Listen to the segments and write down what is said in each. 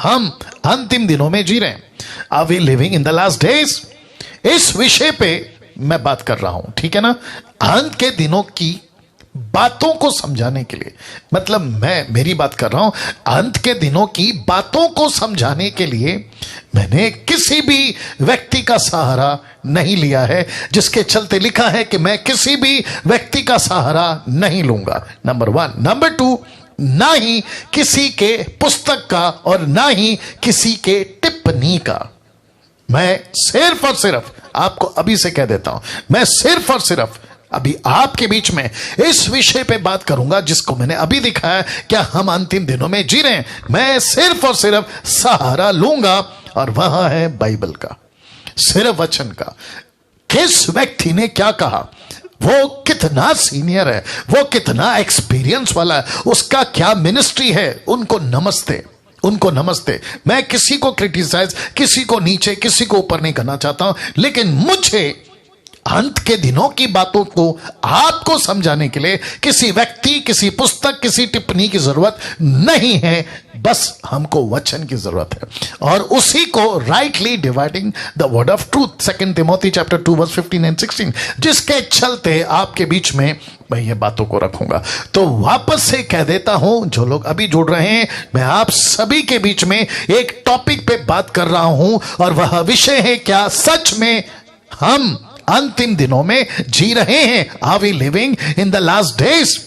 हम अंतिम दिनों में जी रहे हैं? Are we living in the last days? इस विषय पे मैं बात कर रहा हूं, ठीक है ना। अंत के दिनों की बातों को समझाने के लिए, मतलब मेरी बात कर रहा हूं, अंत के दिनों की बातों को समझाने के लिए मैंने किसी भी व्यक्ति का सहारा नहीं लिया है, जिसके चलते लिखा है कि मैं किसी भी व्यक्ति का सहारा नहीं लूंगा, नंबर 1। नंबर 2, ना ही किसी के पुस्तक का और ना ही किसी के टिप्पणी का। मैं सिर्फ और सिर्फ आपको अभी से कह देता हूं, मैं सिर्फ और सिर्फ अभी आपके बीच में इस विषय पे बात करूंगा जिसको मैंने अभी दिखाया, क्या हम अंतिम दिनों में जी रहे हैं। मैं सिर्फ और सिर्फ सहारा लूंगा और वहां है बाइबल का, सिर्फ वचन का। किस व्यक्ति ने क्या कहा, वो कितना सीनियर है, वो कितना एक्सपीरियंस वाला है, उसका क्या मिनिस्ट्री है, उनको नमस्ते, उनको नमस्ते। मैं किसी को क्रिटिसाइज, किसी को नीचे, किसी को ऊपर नहीं करना चाहता हूं, लेकिन मुझे अंत के दिनों की बातों को आपको समझाने के लिए किसी व्यक्ति, किसी पुस्तक, किसी टिप्पणी की जरूरत नहीं है, बस हमको वचन की जरूरत है, और उसी को rightly dividing the word of truth, 2 Timothy chapter 2 verse 15 and 16, जिसके चलते आपके बीच में मैं ये बातों को रखूंगा। तो वापस से कह देता हूं, जो लोग अभी जुड़ रहे हैं, मैं आप सभी के बीच में एक टॉपिक पे बात कर रहा हूं, और वह विषय है, क्या सच में हम अंतिम दिनों में जी रहे हैं? Are we living in the last days?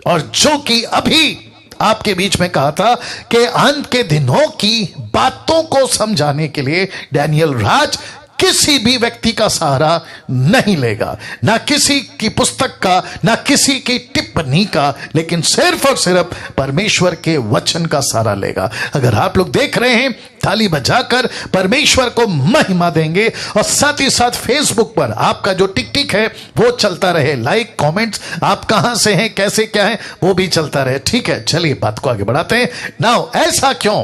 और जो कि अभी आपके बीच में कहा था कि अंत के दिनों की बातों को समझाने के लिए डैनियल राज किसी भी व्यक्ति का सहारा नहीं लेगा, ना किसी की पुस्तक का, ना किसी की टिप्पणी का, लेकिन सिर्फ और सिर्फ परमेश्वर के वचन का सहारा लेगा। अगर आप लोग देख रहे हैं, ताली बजाकर परमेश्वर को महिमा देंगे, और साथ ही साथ फेसबुक पर आपका जो टिक टिक है वो चलता रहे, लाइक कमेंट्स, आप कहां से हैं, कैसे क्या है, वो भी चलता रहे, ठीक है। चलिए बात को आगे बढ़ाते हैं। नाउ, ऐसा क्यों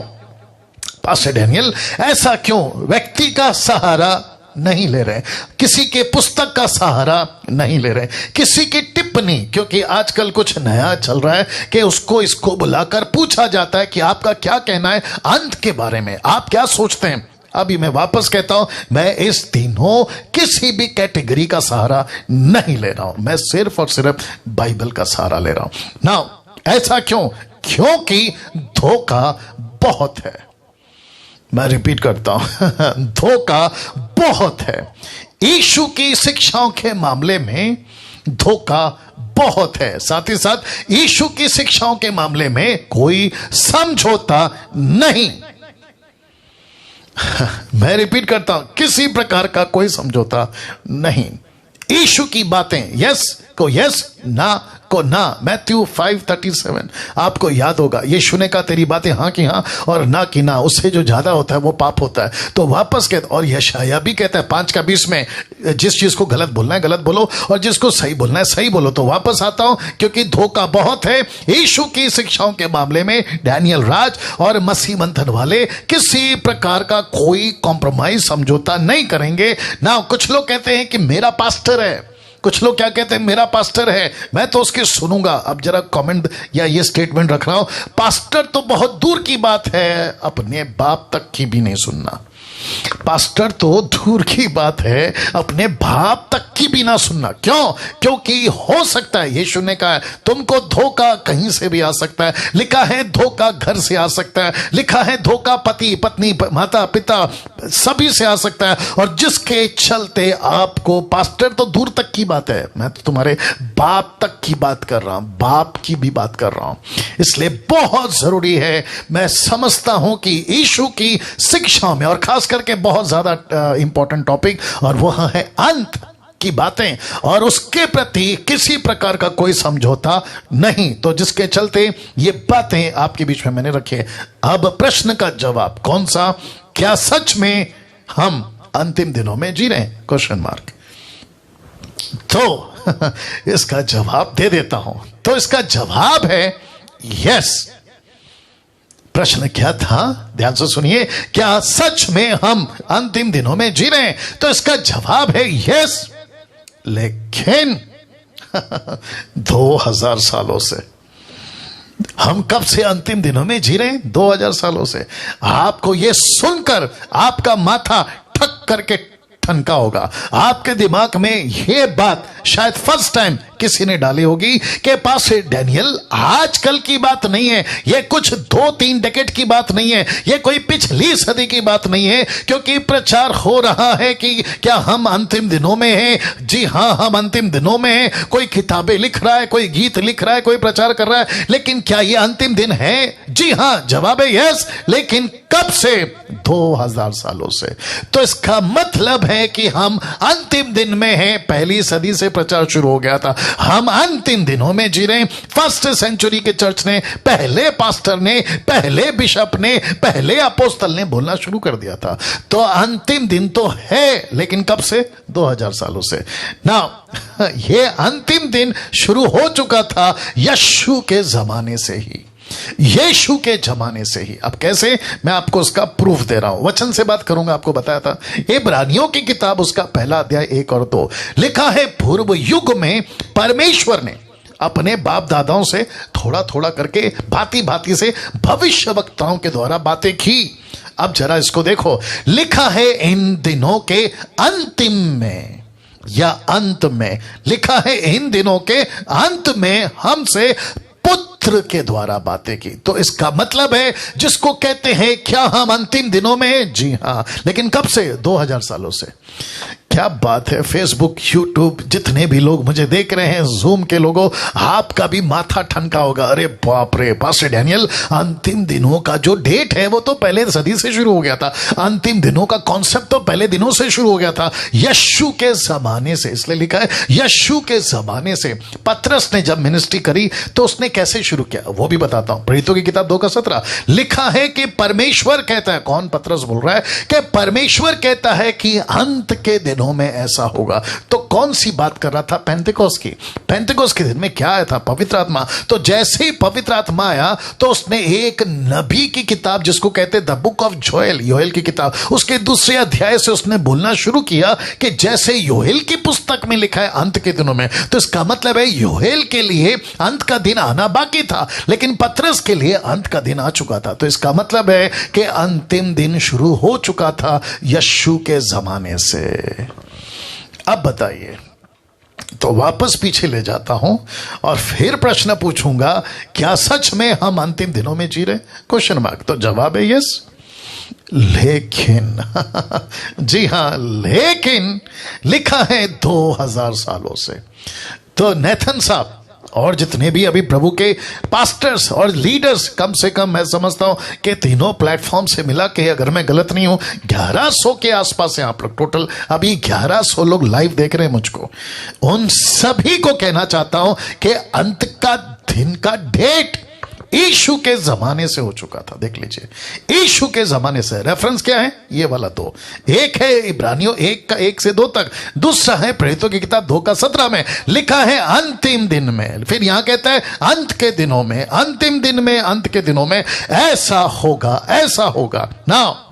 पास्टर डैनियल, ऐसा क्यों व्यक्ति का सहारा नहीं ले रहे, किसी के पुस्तक का सहारा नहीं ले रहे, किसी की टिप्पणी? क्योंकि आजकल कुछ नया चल रहा है कि उसको इसको बुलाकर पूछा जाता है कि आपका क्या कहना है अंत के बारे में, आप क्या सोचते हैं। अभी मैं वापस कहता हूं, मैं इस दिनों किसी भी कैटेगरी का सहारा नहीं ले रहा हूं, मैं सिर्फ और सिर्फ बाइबल का सहारा ले रहा हूं। नाउ, ऐसा क्यों? क्योंकि धोखा बहुत है। मैं रिपीट करता हूं, धोखा बहुत है। यीशु की शिक्षाओं के मामले में धोखा बहुत है, साथ ही साथ यीशु की शिक्षाओं के मामले में कोई समझौता नहीं। मैं रिपीट करता हूं, किसी प्रकार का कोई समझौता नहीं। यीशु की बातें यस को यस, ना को ना। मैथ्यू 5:37 आपको याद होगा, यीशु ने कहा तेरी बातें हाँ की हाँ और ना की ना, उससे जो ज्यादा होता है वो पाप होता है। तो वापस कहते, और यशाया भी कहता है 5:20 में, जिस चीज को गलत बोलना है गलत बोलो, और जिसको सही बोलना है सही बोलो। तो वापस आता हूं, क्योंकि धोखा बहुत है। यीशु की शिक्षाओं के मामले में डैनियल राज और मसीह मंथन वाले किसी प्रकार का कोई कॉम्प्रोमाइज, समझौता नहीं करेंगे ना। कुछ लोग कहते हैं कि मेरा पास्टर है, कुछ लोग क्या कहते हैं, मेरा पास्टर है, मैं तो उसकी सुनूंगा। अब जरा कमेंट या ये स्टेटमेंट रख रहा हूं, पास्टर तो बहुत दूर की बात है, अपने बाप तक की भी नहीं सुनना। पास्टर तो दूर की बात है, अपने बाप तक की भी ना सुनना। क्यों? क्योंकि हो सकता है, यीशु ने कहा तुमको धोखा कहीं से भी आ सकता है, लिखा है धोखा घर से आ सकता है, लिखा है धोखा पति पत्नी माता पिता सभी से आ सकता है। और जिसके चलते आपको, पास्टर तो दूर तक की बात है, मैं तो तुम्हारे बाप तक की बात कर रहा हूं, बाप की भी बात कर रहा हूं। इसलिए बहुत जरूरी है, मैं समझता हूं कि यीशु की शिक्षा में, और खास करके बहुत ज्यादा इंपॉर्टेंट टॉपिक, और वह है अंत की बातें, और उसके प्रति किसी प्रकार का कोई समझौता नहीं। तो जिसके चलते ये बातें आपके बीच में मैंने रखी है। अब प्रश्न का जवाब कौन सा, क्या सच में हम अंतिम दिनों में जी रहे हैं? Question mark. तो इसका जवाब दे देता हूं। तो इसका जवाब है यस। प्रश्न क्या था, ध्यान से सुनिए, क्या सच में हम अंतिम दिनों में जी रहे हैं? तो इसका जवाब है यस। लेकिन 2000 सालों से हम कब से अंतिम दिनों में जी रहे हैं? 2000 सालों से। आपको यह सुनकर आपका माथा ठक करके ठनका होगा। आपके दिमाग में यह बात शायद फर्स्ट टाइम किसी ने डाली होगी कि पास डैनियल आजकल की बात नहीं है, यह कुछ 2-3 डेकेड की बात नहीं है, यह कोई पिछली सदी की बात नहीं है, क्योंकि प्रचार हो रहा है कि क्या हम अंतिम दिनों में हैं। जी हां, हम अंतिम दिनों में हैं। कोई किताबें लिख रहा है, कोई गीत लिख रहा है, कोई प्रचार कर रहा है, लेकिन क्या यह अंतिम दिन है? जी हां, जवाब है यस। लेकिन कब से? 2000 सालों से। तो इसका मतलब है कि हम अंतिम दिन में हैं। पहली सदी से प्रचार शुरू हो गया था, हम अंतिम दिनों में जी रहे हैं। फर्स्ट सेंचुरी के चर्च ने, पहले पास्टर ने, पहले बिशप ने, पहले अपोस्तल ने बोलना शुरू कर दिया था। तो अंतिम दिन तो है, लेकिन कब से? 2000 सालों से ना। यह अंतिम दिन शुरू हो चुका था यीशु के जमाने से ही, यीशु के जमाने से ही। अब कैसे? मैं आपको उसका प्रूफ दे रहा हूं, वचन से बात करूंगा। आपको बताया था इब्रानियों की किताब, उसका पहला अध्याय 1 और 2 लिखा है, पूर्व युग में परमेश्वर ने अपने बाप दादाओं से थोड़ा थोड़ा करके, भांति भांति से भविष्य वक्ताओं के द्वारा बातें की। अब जरा इसको देखो, लिखा है इन दिनों के अंतिम में या अंत में, लिखा है इन दिनों के अंत में हमसे पुत्र के द्वारा बातें की। तो इसका मतलब है, जिसको कहते हैं क्या हम अंतिम दिनों में? जी हां, लेकिन कब से? 2000 सालों से। क्या बात है। फेसबुक, यूट्यूब, जितने भी लोग मुझे देख रहे हैं, जूम के लोगों, आपका भी माथा ठनका होगा। अरे बाप रे, पास्टर डैनियल, अंतिम दिनों का जो डेट है वो तो पहले सदी से शुरू हो गया था। अंतिम दिनों का कॉन्सेप्ट तो पहले दिनों से शुरू हो गया था, यीशु के जमाने से। इसलिए लिखा है यीशु के जमाने से। पतरस ने जब मिनिस्ट्री करी तो उसने कैसे शुरू किया वो भी बताता हूं। प्रेरितों की किताब 2:17 लिखा है कि परमेश्वर कहता है, कौन? पतरस बोल रहा है कि परमेश्वर कहता है कि अंत के दिनों में ऐसा होगा। तो कौन सी बात कर रहा था? पेंतेकोस्त की। पेंतेकोस्त के दिन में क्या आया था? पवित्र आत्मा। तो जैसे ही पवित्र आत्मा आया तो उसने एक नबी की किताब, जिसको कहते द बुक ऑफ जोएल, योएल की किताब, उसके 2 अध्याय से उसने बोलना शुरू किया कि जैसे योएल की पुस्तक में लिखा है अंत के दिनों में, तो इसका मतलब है योएल के लिए अंत का दिन आना बाकी था, लेकिन पतरस के लिए अंत का दिन आ चुका था। तो इसका मतलब है कि अंतिम दिन शुरू हो चुका था यीशु के जमाने से। अब बताइए, तो वापस पीछे ले जाता हूं और फिर प्रश्न पूछूंगा, क्या सच में हम अंतिम दिनों में जी रहे? Question mark. तो जवाब है यस, लेकिन जी हां, लेकिन लिखा है 2000 सालों से। तो नेथन साहब और जितने भी अभी प्रभु के पास्टर्स और लीडर्स, कम से कम मैं समझता हूं कि तीनों प्लेटफॉर्म से मिला के, अगर मैं गलत नहीं हूं, 1100 के आसपास हैं आप लोग टोटल। अभी 1100 लोग लाइव देख रहे हैं मुझको। उन सभी को कहना चाहता हूं कि अंत का दिन का डेट यीशु के जमाने से हो चुका था। देख लीजिए, यीशु के जमाने से। रेफरेंस क्या है? ये वाला 2। एक है इब्रानियों 1 का 1 से 2 तक, दूसरा है प्रेरितों की किताब 2:17 में लिखा है अंतिम दिन में। फिर यहां कहता है अंत के दिनों में, अंतिम दिन में, अंत के दिनों में ऐसा होगा, ऐसा होगा ना।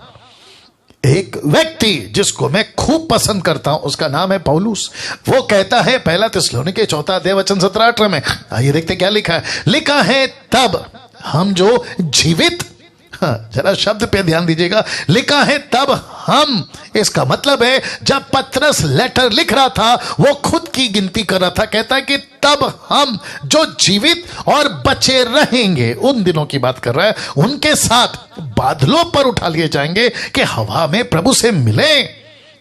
एक व्यक्ति जिसको मैं खूब पसंद करता हूं, उसका नाम है पौलुस। वो कहता है, पहला थिस्सलुनीके 4 अध्याय वचन 17-18 में, आइए देखते क्या लिखा है। लिखा है तब हम जो जीवित, जरा शब्द पे ध्यान दीजिएगा, लिखा है तब हम, इसका मतलब है जब पतरस लेटर लिख रहा था वो खुद की गिनती कर रहा था। कहता है कि तब हम जो जीवित और बचे रहेंगे, उन दिनों की बात कर रहा है, उनके साथ बादलों पर उठा लिए जाएंगे कि हवा में प्रभु से मिले।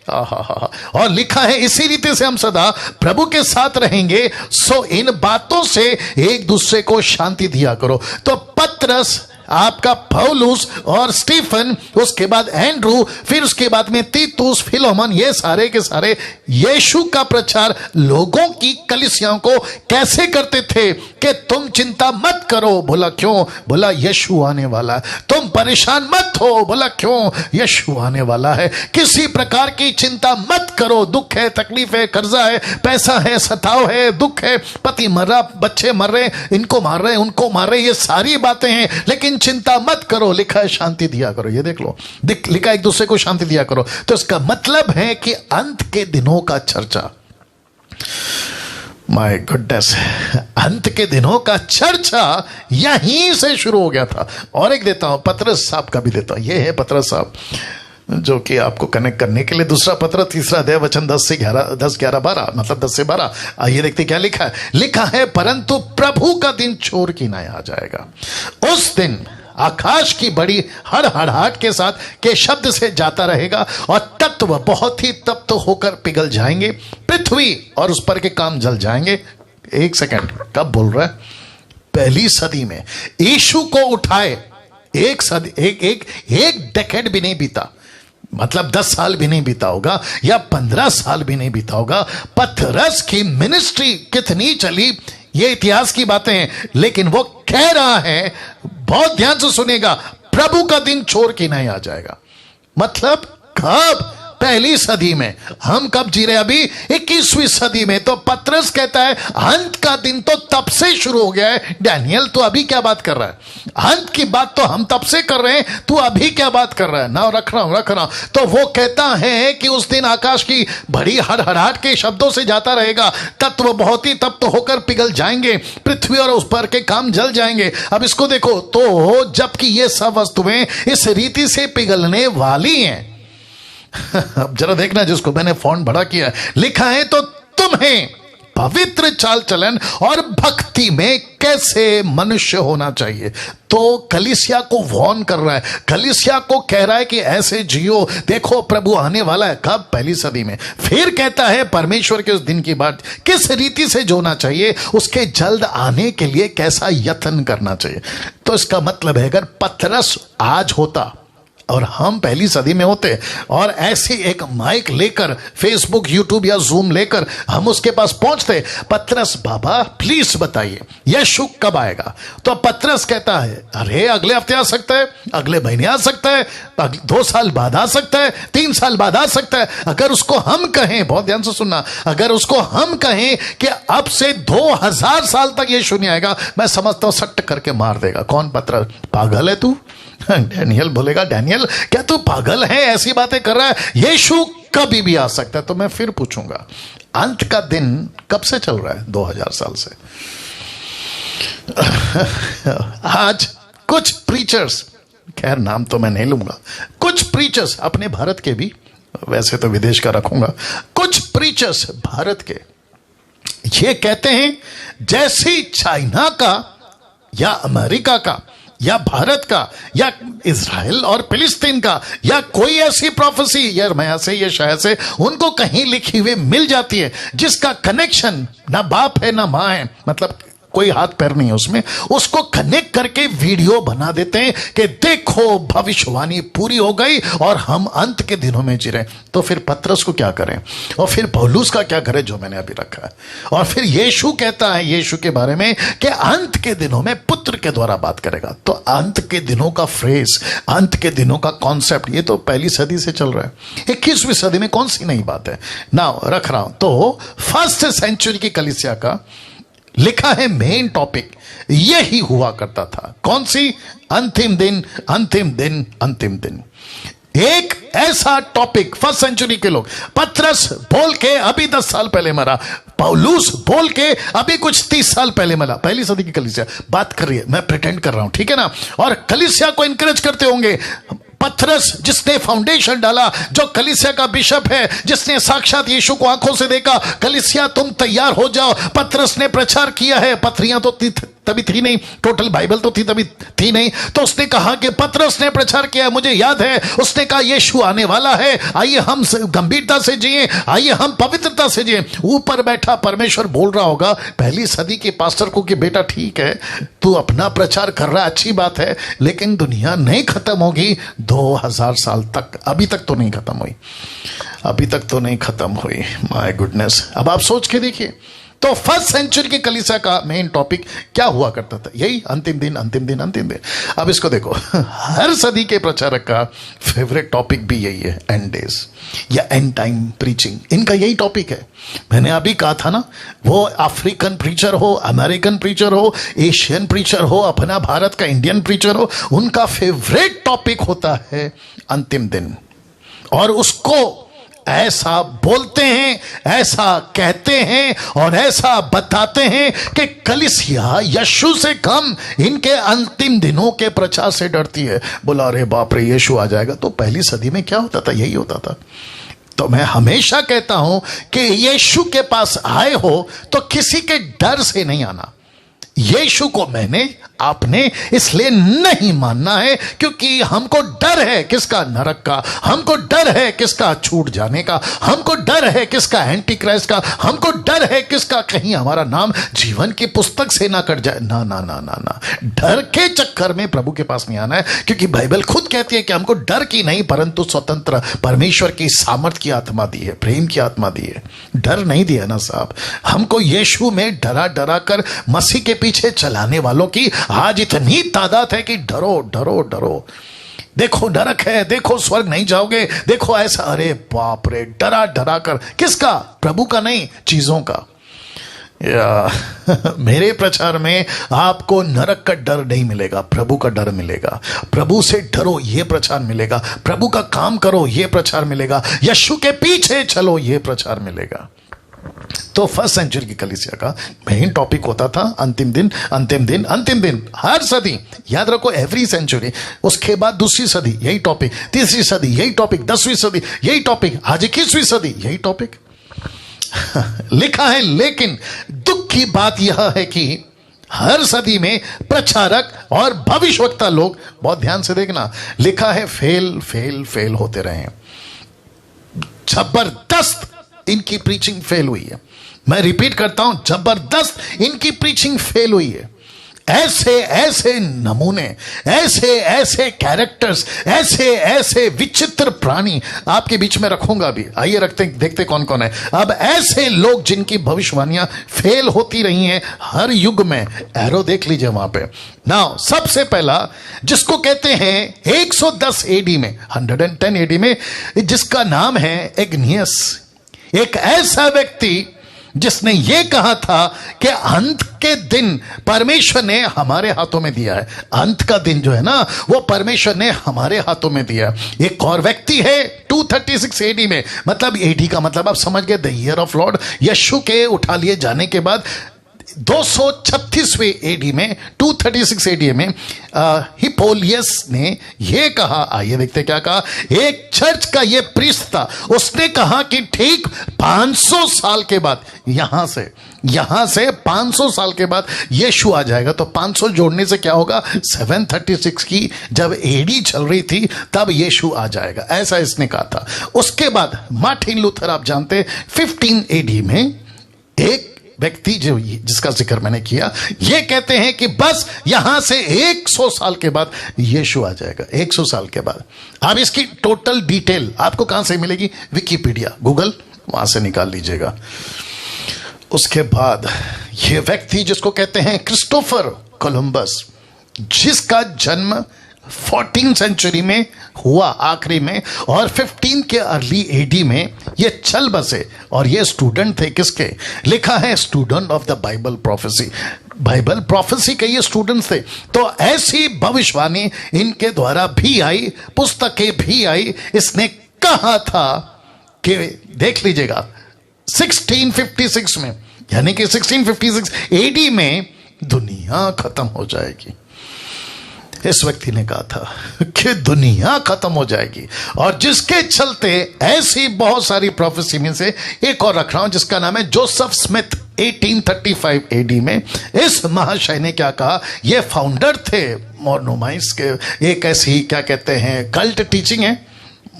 और लिखा है इसी रीति से हम सदा प्रभु के साथ रहेंगे, सो इन बातों से एक दूसरे को शांति दिया करो। तो पतरस, आपका पौलुस और स्टीफन, उसके बाद एंड्रू, फिर उसके बाद में तीतुस, फिलोमन, ये सारे के सारे यीशु का प्रचार लोगों की कलीसियाओं को कैसे करते थे कि तुम चिंता मत करो। बोला क्यों? बोला यीशु आने वाला है। तुम परेशान मत हो। बोला क्यों? यीशु आने वाला है। किसी प्रकार की चिंता मत करो। दुख है, तकलीफ है, कर्जा है, पैसा है, सताव है, दुख है, पति मर रहा, बच्चे मर रहे, इनको मार रहे, उनको मार रहे, ये सारी बातें हैं, लेकिन चिंता मत करो। लिखा है शांति दिया करो। ये देख लो, लिखा एक दूसरे को शांति दिया करो। तो इसका मतलब है कि अंत के दिनों का चर्चा माय गुडनेस, अंत के दिनों का चर्चा यहीं से शुरू हो गया था। और एक देता हूं, पतरस साहब का भी देता हूं। ये है पतरस साहब, जो कि आपको कनेक्ट करने के लिए दूसरा पत्र, तीसरा अध्याय, वचन 10 से 11, 10, 11, 12, मतलब 10 से 12। आइए देखते क्या लिखा है। लिखा है, परंतु प्रभु का दिन चोर की नाई आ जाएगा। उस दिन आकाश की बड़ी हड़हड़ाहट के साथ के शब्द से जाता रहेगा और तत्व बहुत ही तप्त होकर पिघल जाएंगे, पृथ्वी और उस पर के काम जल जाएंगे। एक सेकंड, कब बोल रहा है? पहली सदी में यीशु को उठाए एक सदी, एक डेकेड भी नहीं बीता, मतलब 10 साल भी नहीं बीता होगा या 15 साल भी नहीं बीता होगा। पतरस की मिनिस्ट्री कितनी चली, ये इतिहास की बातें हैं, लेकिन वो कह रहा है, बहुत ध्यान से सुनेगा, प्रभु का दिन चोर की नहीं आ जाएगा। मतलब कब? पहली सदी में। हम कब जी रहे? अभी 21वीं सदी में। तो पतरस कहता है अंत का दिन तो तब से शुरू हो गया है। डैनियल तो अभी क्या बात कर रहा है? अंत की बात तो हम तब से कर रहे हैं, तू अभी क्या बात कर रहा है? ना रख रहा हूं। तो वो कहता है कि उस दिन आकाश की बड़ी हड़हड़ाहट के शब्दों से जाता रहेगा, तत्व बहुत ही तप्त होकर पिघल जाएंगे, पृथ्वी और उस पर के काम जल जाएंगे। अब इसको देखो, तो जबकि ये सब वस्तुएं इस रीति से पिघलने वाली हैं। अब जरा देखना, जिसको मैंने फॉन्ट बड़ा किया है, लिखा है, तो तुम्हें पवित्र चाल चलन और भक्ति में कैसे मनुष्य होना चाहिए। तो कलीसिया को वॉर्न कर रहा है, कलीसिया को कह रहा है कि ऐसे जियो, देखो प्रभु आने वाला है। कब? पहली सदी में। फिर कहता है परमेश्वर के उस दिन की बात, किस रीति से जोना चाहिए, उसके जल्द आने के लिए कैसा यत्न करना चाहिए। तो इसका मतलब है, अगर पतरस आज होता और हम पहली सदी में होते और ऐसी एक माइक लेकर, फेसबुक, यूट्यूब या जूम लेकर हम उसके पास पहुंचते, पतरस बाबा प्लीज बताइए यीशु कब आएगा? तो पतरस कहता है, अरे अगले हफ्ते आ सकता है, अगले महीने आ सकता है, 2 साल बाद आ सकता है, 3 साल बाद आ सकता है। अगर उसको हम कहें, बहुत ध्यान से सुनना, अगर उसको हम कहें कि अब से 2000 साल तक यीशु नहीं आएगा, मैं समझता हूं सट्ट करके मार देगा। कौन? पतरस। पागल है तू? डैनियल बोलेगा, डैनियल क्या तू पागल है, ऐसी बातें कर रहा है? यीशु कभी भी आ सकता है। तो मैं फिर पूछूंगा, अंत का दिन कब से चल रहा है? 2000 साल से। आज कुछ प्रीचर्स, खैर नाम तो मैं नहीं लूंगा, कुछ प्रीचर्स अपने भारत के भी, वैसे तो विदेश का रखूंगा, कुछ प्रीचर्स भारत के ये कहते हैं जैसी चाइना का या अमेरिका का या भारत का या इजराइल और फिलिस्तीन का या कोई ऐसी प्रोफेसी यिर्मयाह से या शायद से उनको कहीं लिखी हुई मिल जाती है, जिसका कनेक्शन ना बाप है ना मां है, मतलब कोई हाथ पैर नहीं है उसमें, उसको कनेक्ट करके वीडियो बना देते हैं कि देखो भविष्यवाणी पूरी हो गई और हम अंत के दिनों में जी रहे। तो फिर पतरस को क्या करें और फिर पौलुस का क्या करें, जो मैंने अभी रखा है। और फिर यीशु कहता है यीशु के बारे में कि अंत के दिनों में पुत्र के द्वारा बात करेगा। तो अंत के दिनों का फ्रेज, अंत के दिनों का कॉन्सेप्ट, ये तो पहली सदी से चल रहा है। 21वीं सदी में कौन सी नई बात है ना रख रहा हूं। तो फर्स्ट सेंचुरी की कलीसिया का लिखा है मेन टॉपिक यही हुआ करता था। कौन सी? अंतिम दिन, अंतिम दिन, अंतिम दिन। एक ऐसा टॉपिक फर्स्ट सेंचुरी के लोग, पतरस बोल के अभी 10 साल पहले मरा, पौलुस बोल के अभी कुछ 30 साल पहले मरा। पहली सदी की कलीसिया बात कर रही है, मैं प्रिटेंड कर रहा हूं, ठीक है ना। और कलीसिया को इंकरेज करते होंगे। पतरस जिसने फाउंडेशन डाला, जो कलीसिया का बिशप है, जिसने साक्षात यीशु को आंखों से देखा, कलीसिया तुम तैयार हो जाओ, पतरस ने प्रचार किया है। पत्रियां तो तभी थी नहीं, टोटल बाइबल तो तभी थी नहीं। तो उसने कहा कि पतरस ने प्रचार किया, मुझे याद है, उसने कहा यीशु आने वाला है, आइए हम गंभीरता से जिए, आइए हम पवित्रता से जिए। ऊपर बैठा परमेश्वर बोल रहा होगा पहली सदी के पास्टर को कि बेटा ठीक है, तू अपना प्रचार कर रहा है, अच्छी बात है, लेकिन दुनिया नहीं खत्म होगी 2000 साल तक। अभी तक तो नहीं खत्म हुई, अभी तक तो नहीं खत्म हुई। My goodness. अब आप सोच के देखिए, तो फर्स्ट सेंचुरी की कलीसिया का मेन टॉपिक क्या हुआ करता था? यही अंतिम दिन, अंतिम दिन, अंतिम दिन। अब इसको देखो, हर सदी के प्रचारक का फेवरेट टॉपिक भी यही है, एंड डेज या एंड टाइम प्रीचिंग। इनका यही टॉपिक है। मैंने अभी कहा था ना, वो अफ्रीकन प्रीचर हो, अमेरिकन प्रीचर हो, एशियन प्रीचर हो, अपना भारत का इंडियन प्रीचर हो, उनका फेवरेट टॉपिक होता है अंतिम दिन। और उसको ऐसा बोलते हैं, ऐसा कहते हैं और ऐसा बताते हैं कि कलीसिया यीशु से कम इनके अंतिम दिनों के प्रचार से डरती है। बोला अरे बाप रे यीशु आ जाएगा। तो पहली सदी में क्या होता था? यही होता था। तो मैं हमेशा कहता हूं कि यीशु के पास आए हो तो किसी के डर से नहीं आना। यीशु को मैंने आपने इसलिए नहीं मानना है क्योंकि हमको डर है किसका? नरक का। हमको डर है किसका? छूट जाने का। हमको डर है किसका? एंटी क्राइस्ट का। हमको डर है किसका? कहीं हमारा नाम जीवन की पुस्तक से ना कट जाए। ना ना ना ना ना, डर के चक्कर में प्रभु के पास नहीं आना है, क्योंकि बाइबल खुद कहती है कि हमको डर की नहीं परंतु स्वतंत्र परमेश्वर की सामर्थ्य की आत्मा दी है, प्रेम की आत्मा दी है। डर नहीं दिया ना साहब। हमको यीशु में डरा डरा कर मसीह के पीछे चलाने वालों की आज इतनी तादाद है कि डरो डरो डरो। देखो नरक है, देखो स्वर्ग नहीं जाओगे, देखो ऐसा। अरे बाप रे, डरा डरा कर। किसका? प्रभु का नहीं, चीजों का। मेरे प्रचार में आपको नरक का डर नहीं मिलेगा, प्रभु का डर मिलेगा। प्रभु से डरो, यह प्रचार मिलेगा। प्रभु का काम करो, यह प्रचार मिलेगा। यीशु के पीछे चलो, यह प्रचार मिलेगा। तो फर्स्ट सेंचुरी की कलीसिया का मेन टॉपिक होता था अंतिम दिन, अंतिम दिन, अंतिम दिन। हर सदी, याद रखो, एवरी सेंचुरी। उसके बाद दूसरी सदी यही टॉपिक, तीसरी सदी यही टॉपिक, 10वीं सदी यही टॉपिक, आज 21वीं सदी यही टॉपिक लिखा है। लेकिन दुख की बात यह है कि हर सदी में प्रचारक और भविष्यवक्ता लोग, बहुत ध्यान से देखना, लिखा है फेल फेल फेल होते रहे। जबरदस्त इनकी प्रीचिंग फेल हुई है। मैं रिपीट करता हूं, जबरदस्त इनकी प्रीचिंग फेल हुई है। ऐसे ऐसे नमूने, ऐसे ऐसे कैरेक्टर्स, ऐसे ऐसे विचित्र प्राणी आपके बीच में रखूंगा भी। आइए रखते देखते कौन कौन है। अब ऐसे लोग जिनकी भविष्यवाणियां फेल होती रही हैं हर युग में, एरो देख लीजिए वहां पे। नाउ सबसे पहला जिसको कहते हैं 110 एडी में, 110 एडी में, जिसका नाम है एग्नियस। एक ऐसा व्यक्ति जिसने यह कहा था कि अंत के दिन परमेश्वर ने हमारे हाथों में दिया है। अंत का दिन जो है ना, वो परमेश्वर ने हमारे हाथों में दिया है। एक और व्यक्ति है 236 एडी में, मतलब एडी का मतलब आप समझ गए, द ईयर ऑफ लॉर्ड। यीशु के उठा लिए जाने के बाद 236वें एडी में, 236 एडी में हिप्पोलियस ने यह कहा। आइए देखते क्या कहा। एक चर्च का यह प्रीस्ट था, उसने कहा कि ठीक 500 साल के बाद, यहां से 500 साल के बाद यीशु आ जाएगा। तो 500 जोड़ने से क्या होगा? 736 की जब एडी चल रही थी तब यीशु आ जाएगा, ऐसा इसने कहा था। उसके बाद मार्टिन लूथर, आप जानते, 15 एडी में एक व्यक्ति जिसका जिक्र मैंने किया, ये कहते हैं कि बस यहां से 100 साल के बाद यीशु आ जाएगा। 100 साल के बाद। अब इसकी टोटल डिटेल आपको कहां से मिलेगी? विकिपीडिया, गूगल, वहां से निकाल लीजिएगा। उसके बाद ये व्यक्ति जिसको कहते हैं क्रिस्टोफर कोलंबस, जिसका जन्म 14th सेंचुरी में हुआ आखिरी में, और 15 के अर्ली एडी में ये चल बसे। और ये स्टूडेंट थे किसके? लिखा है student of the Bible prophecy. Bible prophecy के ये स्टूडेंट्स थे। तो ऐसी भविष्यवाणी इनके द्वारा भी आई, पुस्तकें भी आई। इसने कहा था कि देख लीजिएगा 1656 में, यानी कि 1656 एडी में दुनिया खत्म हो जाएगी। इस व्यक्ति ने कहा था कि दुनिया खत्म हो जाएगी। और जिसके चलते ऐसी बहुत सारी प्रोफेसी में से एक और रख रहा हूं, जिसका नाम है जोसेफ स्मिथ। 1835 एडी में इस महाशय ने क्या कहा? ये फाउंडर थे मॉर्मोनाइज के, एक ऐसी क्या कहते हैं कल्ट टीचिंग है,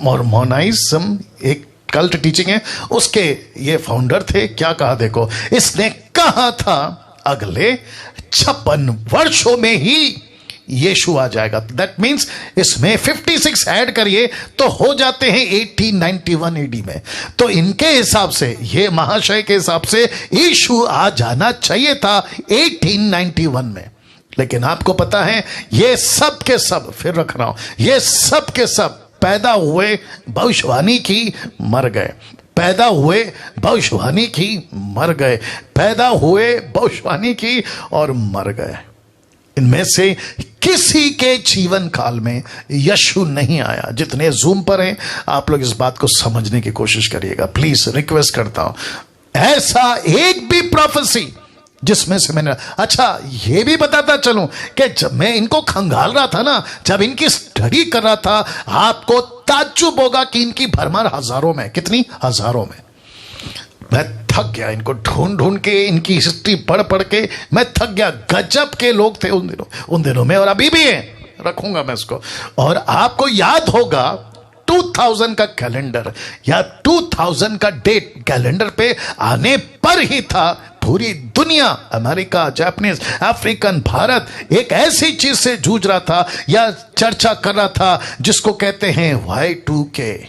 मॉर्मोनाइज्म एक कल्ट टीचिंग है, उसके ये फाउंडर थे। क्या कहा देखो, इसने कहा था अगले 56 वर्षों में ही यीशु आ जाएगा। दैट मीन्स इसमें 56 ऐड करिए तो हो जाते हैं 1891 एडी में। तो इनके हिसाब से, ये महाशय के हिसाब से, यीशु आ जाना चाहिए था 1891 में। लेकिन आपको पता है ये सब के सब, फिर रख रहा हूं, ये सब के सब पैदा हुए भविष्यवाणी की, मर गए। पैदा हुए भविष्यवाणी की, मर गए। पैदा हुए भविष्यवाणी की और मर गए। इनमें से किसी के जीवन काल में यीशु नहीं आया। जितने जूम पर हैं आप लोग इस बात को समझने की कोशिश करिएगा, प्लीज रिक्वेस्ट करता हूं। ऐसा एक भी प्रोफेसी जिसमें से मैंने, अच्छा ये भी बताता चलूं कि जब मैं इनको खंगाल रहा था ना, जब इनकी स्टडी कर रहा था, आपको ताज्जुब होगा कि इनकी भरमार हजारों में, कितनी हजारों में। मैं थक गया इनको ढूंढ ढूंढ के, इनकी हिस्ट्री पढ़ पढ़ के मैं थक गया। गजब के लोग थे उन दिनों में, और अभी भी है, रखूंगा मैं इसको। और आपको याद होगा 2000 का कैलेंडर या 2000 का डेट कैलेंडर पे आने पर ही था पूरी दुनिया, अमेरिका, जापानीज, अफ्रीकन, भारत एक ऐसी चीज से जूझ रहा था या चर्चा कर रहा था जिसको कहते हैं Y2K।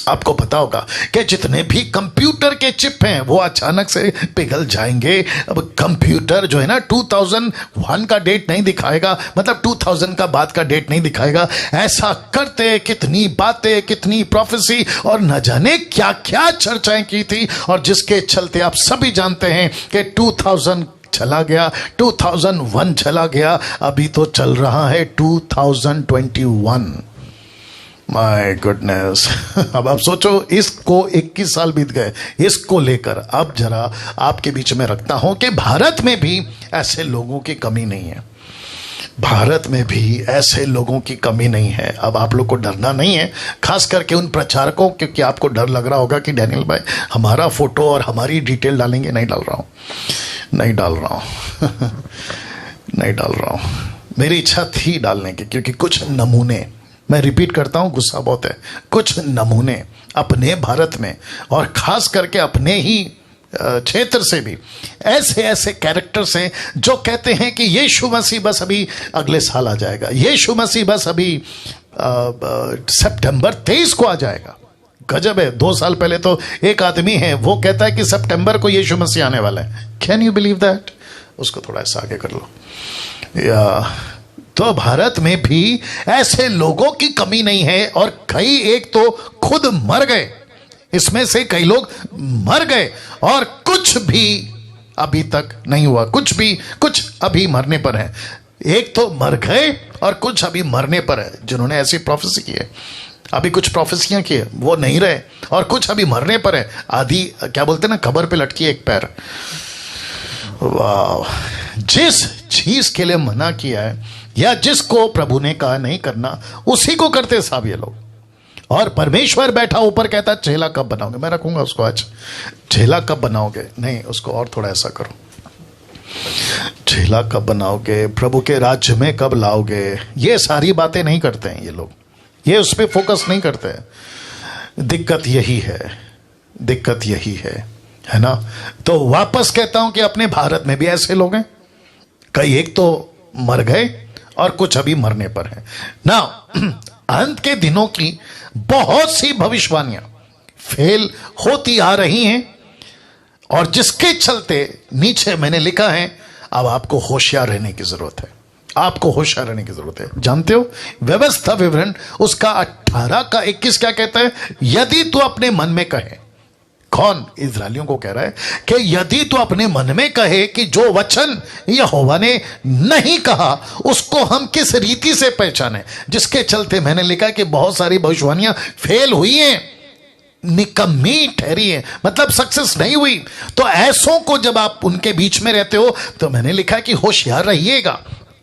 आपको पता होगा कि जितने भी कंप्यूटर के चिप हैं वो अचानक से पिघल जाएंगे। अब कंप्यूटर जो है ना 2001 का डेट नहीं दिखाएगा, मतलब 2000 का बाद का डेट नहीं दिखाएगा। ऐसा करते कितनी बातें, कितनी प्रोफेसी और न जाने क्या क्या चर्चाएं की थी, और जिसके चलते आप सभी जानते हैं कि 2000 चला गया, 2001 चला गया, अभी तो चल रहा है 2021। My goodness. अब आप सोचो, इसको 21 साल बीत गए, इसको लेकर अब जरा आपके बीच में रखता हूं कि भारत में भी ऐसे लोगों की कमी नहीं है। भारत में भी ऐसे लोगों की कमी नहीं है। अब आप लोग को डरना नहीं है, खास करके उन प्रचारकों, क्योंकि आपको डर लग रहा होगा कि डैनियल भाई हमारा फोटो और हमारी डिटेल डालेंगे। नहीं डाल रहा हूं, नहीं डाल रहा हूं नहीं डाल रहा हूं। मेरी इच्छा थी डालने की, क्योंकि कुछ नमूने, मैं रिपीट करता हूं, गुस्सा बहुत है, कुछ नमूने अपने भारत में और खास करके अपने ही क्षेत्र से भी ऐसे ऐसे कैरेक्टर्स हैं जो कहते हैं कि यीशु मसीह बस अभी अगले साल आ जाएगा, यीशु मसीह बस अभी सितंबर 23 को आ जाएगा। गजब है, 2 साल पहले तो एक आदमी है वो कहता है कि सितंबर को यीशु मसीह आने वाला है। Can you believe that? उसको थोड़ा ऐसा आगे कर लो। या तो भारत में भी ऐसे लोगों की कमी नहीं है, और कई एक तो खुद मर गए, इसमें से कई लोग मर गए और कुछ भी अभी तक नहीं हुआ, कुछ अभी मरने पर है। एक तो मर गए और कुछ अभी मरने पर है, जिन्होंने ऐसी प्रोफेसी की है। अभी कुछ प्रोफेसियां की है, वो नहीं रहे, और कुछ अभी मरने पर है। आधी क्या बोलते ना, कब्र पे लटकी एक पैर। वाह! जिस चीज के लिए मना किया है या जिसको प्रभु ने कहा नहीं करना, उसी को करते साहब ये लोग। और परमेश्वर बैठा ऊपर कहता चेला कब बनाओगे? मैं रखूंगा उसको आज, चेला कब बनाओगे? नहीं, उसको और थोड़ा ऐसा करो, चेला कब बनाओगे, प्रभु के राज्य में कब लाओगे? ये सारी बातें नहीं करते हैं ये लोग, ये उस पर फोकस नहीं करते हैं। दिक्कत यही है ना। तो वापस कहता हूं कि अपने भारत में भी ऐसे लोग हैं, कई एक तो मर गए और कुछ अभी मरने पर हैं ना। अंत के दिनों की बहुत सी भविष्यवाणियां फेल होती आ रही हैं, और जिसके चलते नीचे मैंने लिखा है, अब आपको होशियार रहने की जरूरत है, आपको होशियार रहने की जरूरत है। जानते हो व्यवस्था विवरण उसका 18 का 21 क्या कहता है? यदि तू अपने मन में कहे, कौन? इजराइलियों को कह रहा है कि यदि तू अपने मन में कहे कि जो वचन यहोवा ने नहीं कहा उसको हम किस रीति से पहचाने, जिसके चलते मैंने लिखा कि बहुत सारी भविष्यवाणियां फेल हुई हैं, निकम्मी ठहरी है, मतलब सक्सेस नहीं हुई। तो ऐसों को जब आप उनके बीच में रहते हो, तो मैंने लिखा कि होशियार रहिएगा।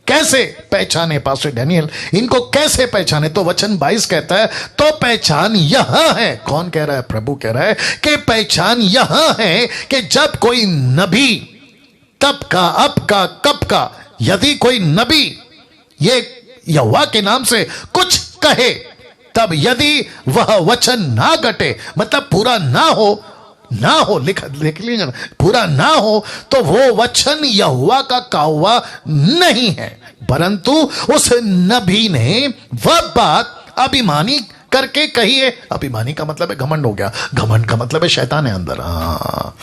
कैसे पहचाने पास्टर डैनियल, इनको कैसे पहचाने? तो वचन 22 कहता है, तो पहचान यहां है। कौन कह रहा है? प्रभु कह रहा है कि पहचान यहां है कि जब कोई नबी, तब का, अब का, कब का, यदि कोई नबी ये यहोवा के नाम से कुछ कहे, तब यदि वह वचन ना घटे, मतलब पूरा ना हो, लिख लीजिए, पूरा ना हो, तो वो वचन यहोवा का कहा हुआ नहीं है, परंतु उस नबी ने वह बात अभिमानी करके कही है। अभिमानी का मतलब है घमंड हो गया, घमंड का मतलब है शैतान है अंदर,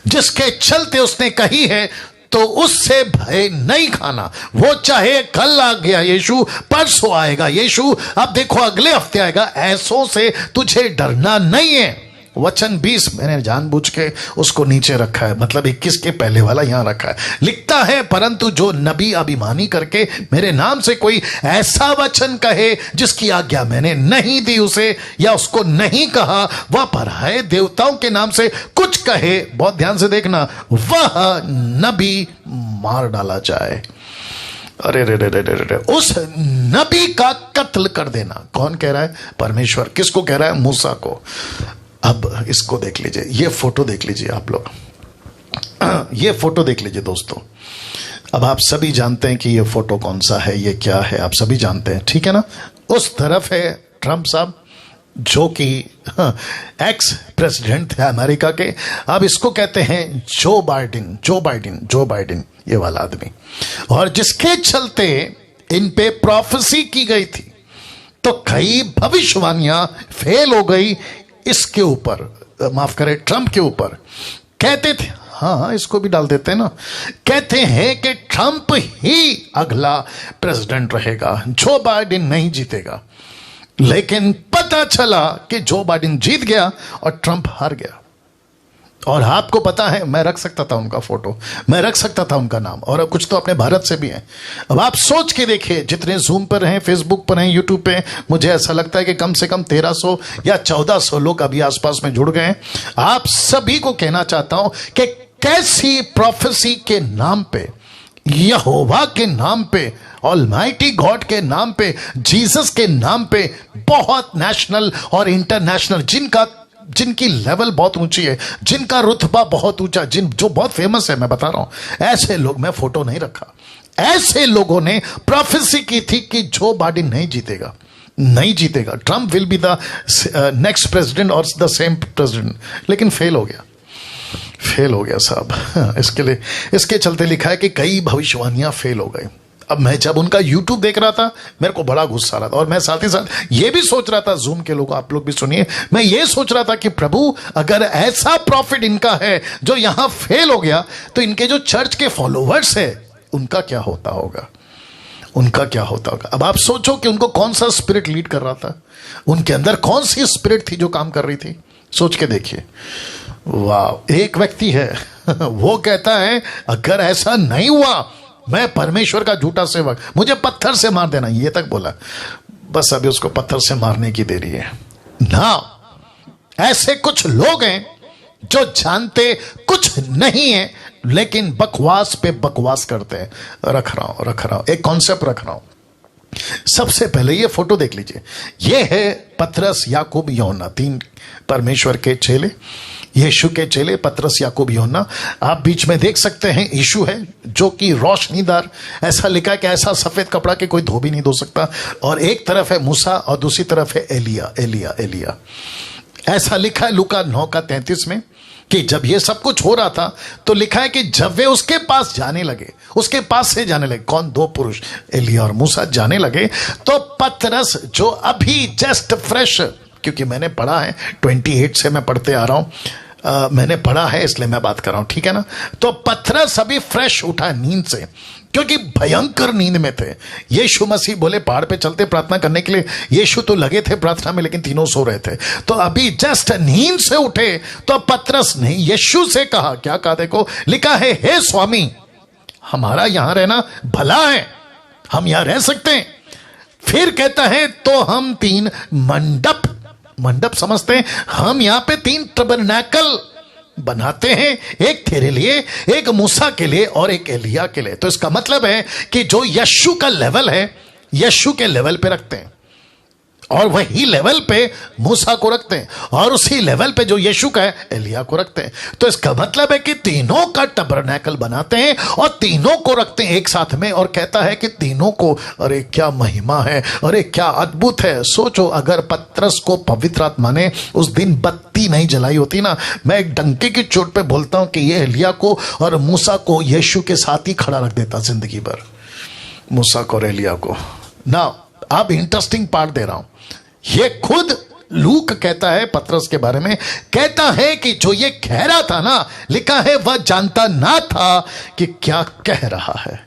जिसके चलते उसने कही है, तो उससे भय नहीं खाना। वो चाहे कल आ गया यीशु, परसों आएगा यीशु, अब देखो अगले हफ्ते आएगा, ऐसों से तुझे डरना नहीं है। वचन 20 मैंने जानबूझ के उसको नीचे रखा है, मतलब 21 के पहले वाला यहां रखा है। लिखता है, परंतु जो नबी अभिमानी करके मेरे नाम से कोई ऐसा वचन कहे जिसकी आज्ञा मैंने नहीं दी उसे, या उसको नहीं कहा, वह पराये देवताओं के नाम से कुछ कहे, बहुत ध्यान से देखना, वह नबी मार डाला जाए। अरे रे रे रे रे रे, उस नबी का कत्ल कर देना। कौन कह रहा है? परमेश्वर। किसको कह रहा है? मूसा को। अब इसको देख लीजिए, ये फोटो देख लीजिए आप लोग, ये फोटो देख लीजिए दोस्तों। अब आप सभी जानते हैं कि ये फोटो कौन सा है, ये क्या है, आप सभी जानते हैं, ठीक है ना। उस तरफ है ट्रंप साहब, जो कि एक्स प्रेसिडेंट थे अमेरिका के। अब इसको कहते हैं Joe Biden, Joe Biden, Joe Biden, ये वाला आदमी, और जिसके चलते इन पे प्रोफेसी की गई थी, तो कई भविष्यवाणियां फेल हो गई इसके ऊपर, माफ करें ट्रंप के ऊपर। कहते थे, हाँ इसको भी डाल देते हैं ना, कहते हैं कि ट्रंप ही अगला प्रेसिडेंट रहेगा, जो बाइडेन नहीं जीतेगा। लेकिन पता चला कि जो बाइडेन जीत गया और ट्रंप हार गया। और आपको पता है, मैं रख सकता था उनका फोटो, मैं रख सकता था उनका नाम, और कुछ तो अपने भारत से भी है। अब आप सोच के देखिए, जितने जूम पर हैं, फेसबुक पर हैं, यूट्यूब पे, मुझे ऐसा लगता है कि कम से कम 1300 या 1400 लोग अभी आसपास में जुड़ गए हैं। आप सभी को कहना चाहता हूं कि कैसी प्रोफेसी के नाम पे, यहोवा के नाम पे, ऑलमाइटी गॉड के नाम पे, जीसस के नाम पे, बहुत नेशनल और इंटरनेशनल, जिनकी लेवल बहुत ऊंची है, जिनका रुतबा बहुत ऊंचा, जो बहुत फेमस है, मैं बता रहा हूं, ऐसे लोग, मैं फोटो नहीं रखा, ऐसे लोगों ने प्रोफेसी की थी कि जो बाइडेन नहीं जीतेगा, नहीं जीतेगा, Trump will be the next president और द सेम प्रेसिडेंट। लेकिन फेल हो गया, फेल हो गया साहब। इसके चलते लिखा है कि कई भविष्यवाणियां फेल हो गई। अब मैं जब उनका YouTube देख रहा था, मेरे को बड़ा गुस्सा आ रहा था, और मैं साथ ही साथ ये भी सोच रहा था, जूम के लोग, आप लोग भी सुनिए, मैं ये सोच रहा था कि प्रभु, अगर ऐसा प्रॉफिट इनका है जो यहां फेल हो गया, तो इनके जो चर्च के फॉलोवर्स है, उनका क्या होता होगा, उनका क्या होता होगा। अब आप सोचो कि उनको कौन सा स्पिरिट लीड कर रहा था, उनके अंदर कौन सी स्पिरिट थी जो काम कर रही थी, सोच के देखिए। वाह, एक व्यक्ति है वो कहता है, अगर ऐसा नहीं हुआ, मैं परमेश्वर का झूठा सेवक, मुझे पत्थर से मार देना, ये तक बोला। बस अभी उसको पत्थर से मारने की देरी है ना। ऐसे कुछ लोग हैं जो जानते कुछ नहीं है, लेकिन बकवास पे बकवास करते हैं। रख रहा हूं एक कॉन्सेप्ट रख रहा हूं। सबसे पहले ये फोटो देख लीजिए, ये है पतरस, याकूब, यूहन्ना, 3 परमेश्वर के चेले, यीशु के चेले, पतरस, याकूब, यूहन्ना। आप बीच में देख सकते हैं यीशु है, जो कि रोशनीदार, ऐसा लिखा है कि ऐसा सफेद कपड़ा के कोई धो भी नहीं धो सकता, और एक तरफ है मूसा और दूसरी तरफ है एलिया। ऐसा लिखा है लूका 9:33 में, कि जब ये सब कुछ हो रहा था, तो लिखा है कि जब वे उसके पास जाने लगे, उसके पास से जाने लगे, कौन? 2 पुरुष, एलिया और मूसा, जाने लगे, तो पतरस, जो अभी जस्ट फ्रेश, क्योंकि मैंने पढ़ा है, 28 से मैं पढ़ते आ रहा हूं, मैंने पढ़ा है इसलिए मैं बात कर रहा हूं, ठीक है ना। तो पतरस अभी फ्रेश उठा नींद से, क्योंकि भयंकर नींद में थे। यीशु मसीह बोले पहाड़ पे चलते प्रार्थना करने के लिए, यीशु तो लगे थे प्रार्थना में, लेकिन तीनों सो रहे थे। तो अभी जस्ट नींद से उठे, तो पतरस ने यीशु से कहा, क्या कहा? देखो लिखा है, हे स्वामी, हमारा यहां रहना भला है, हम यहां रह सकते हैं। फिर कहता है, तो हम 3 मंडप समझते हैं, हम यहां पे 3 टबरनैकल बनाते हैं, एक तेरे लिए, एक मूसा के लिए और एक एलिया के लिए। तो इसका मतलब है कि जो यीशु का लेवल है, यीशु के लेवल पे रखते हैं, और वही लेवल पे मूसा को रखते हैं, और उसी लेवल पे जो यीशु का है, एलिया को रखते हैं। तो इसका मतलब है कि तीनों का टबरनैकल बनाते हैं और तीनों को रखते हैं एक साथ में, और कहता है कि तीनों को, अरे क्या महिमा है, अरे क्या अद्भुत है। सोचो, अगर पतरस को पवित्र आत्मा ने उस दिन बत्ती नहीं जलाई होती ना, मैं एक डंके की चोट पे बोलता हूं कि ये एलिया को और मूसा को यीशु के साथ ही खड़ा रख देता जिंदगी भर, मूसा को और एलिया को ना। अब इंटरेस्टिंग पार्ट दे रहा हूं, ये खुद लूक कहता है पतरस के बारे में, कहता है कि जो ये कह रहा था ना, लिखा है वह जानता ना था कि क्या कह रहा है।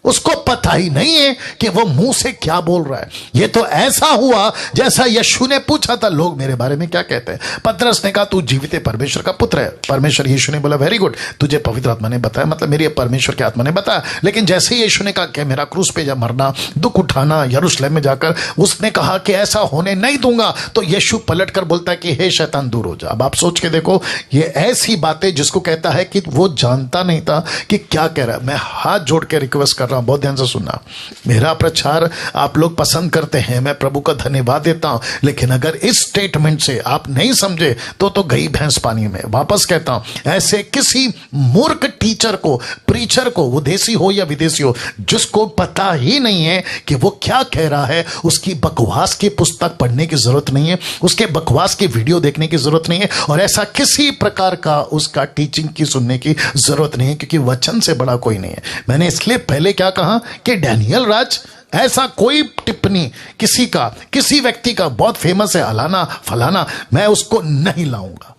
उसको पता ही नहीं है कि वो मुंह से क्या बोल रहा है। ये तो ऐसा हुआ जैसा यीशु ने पूछा था, लोग मेरे बारे में क्या कहते हैं। पतरस ने कहा, तू जीवित परमेश्वर का पुत्र है। परमेश्वर, यीशु ने बोला, वेरी गुड, तुझे पवित्र आत्मा ने बताया, मतलब मेरी परमेश्वर की आत्मा ने बताया। लेकिन जैसे ही यीशु ने कहा कि मेरा क्रूस पे जा मरना, दुख उठाना, यरूशलेम में जाकर, उसने कहा कि ऐसा होने नहीं दूंगा, तो यीशु पलट कर बोलता है कि हे शैतान दूर हो जा। अब आप सोच के देखो, ये ऐसी बातें जिसको कहता है कि वो जानता नहीं था कि क्या कह रहा है। मैं हाथ जोड़ के रिक्वेस्ट कर रहा हूं, बहुत ध्यान से सुनना। मेरा प्रचार आप लोग पसंद करते हैं, मैं प्रभु का धन्यवाद देता हूं, लेकिन अगर इस स्टेटमेंट से आप नहीं समझे तो गई भैंस पानी में। वापस कहता हूं, ऐसे किसी मूर्ख टीचर को, प्रीचर को, वो देसी हो या विदेशी हो, जिसको पता ही नहीं है कि वो क्या कह रहा है, उसकी बकवास की पुस्तक पढ़ने की जरूरत नहीं है, उसके बकवास की वीडियो देखने की जरूरत नहीं है, और ऐसा किसी प्रकार का उसका टीचिंग की सुनने की जरूरत नहीं है, क्योंकि वचन से बड़ा कोई नहीं है। मैंने इसलिए पहले क्या कहा कि डैनियल राज, ऐसा कोई टिप्पणी किसी का, किसी व्यक्ति का बहुत फेमस है अलाना फलाना, मैं उसको नहीं लाऊंगा,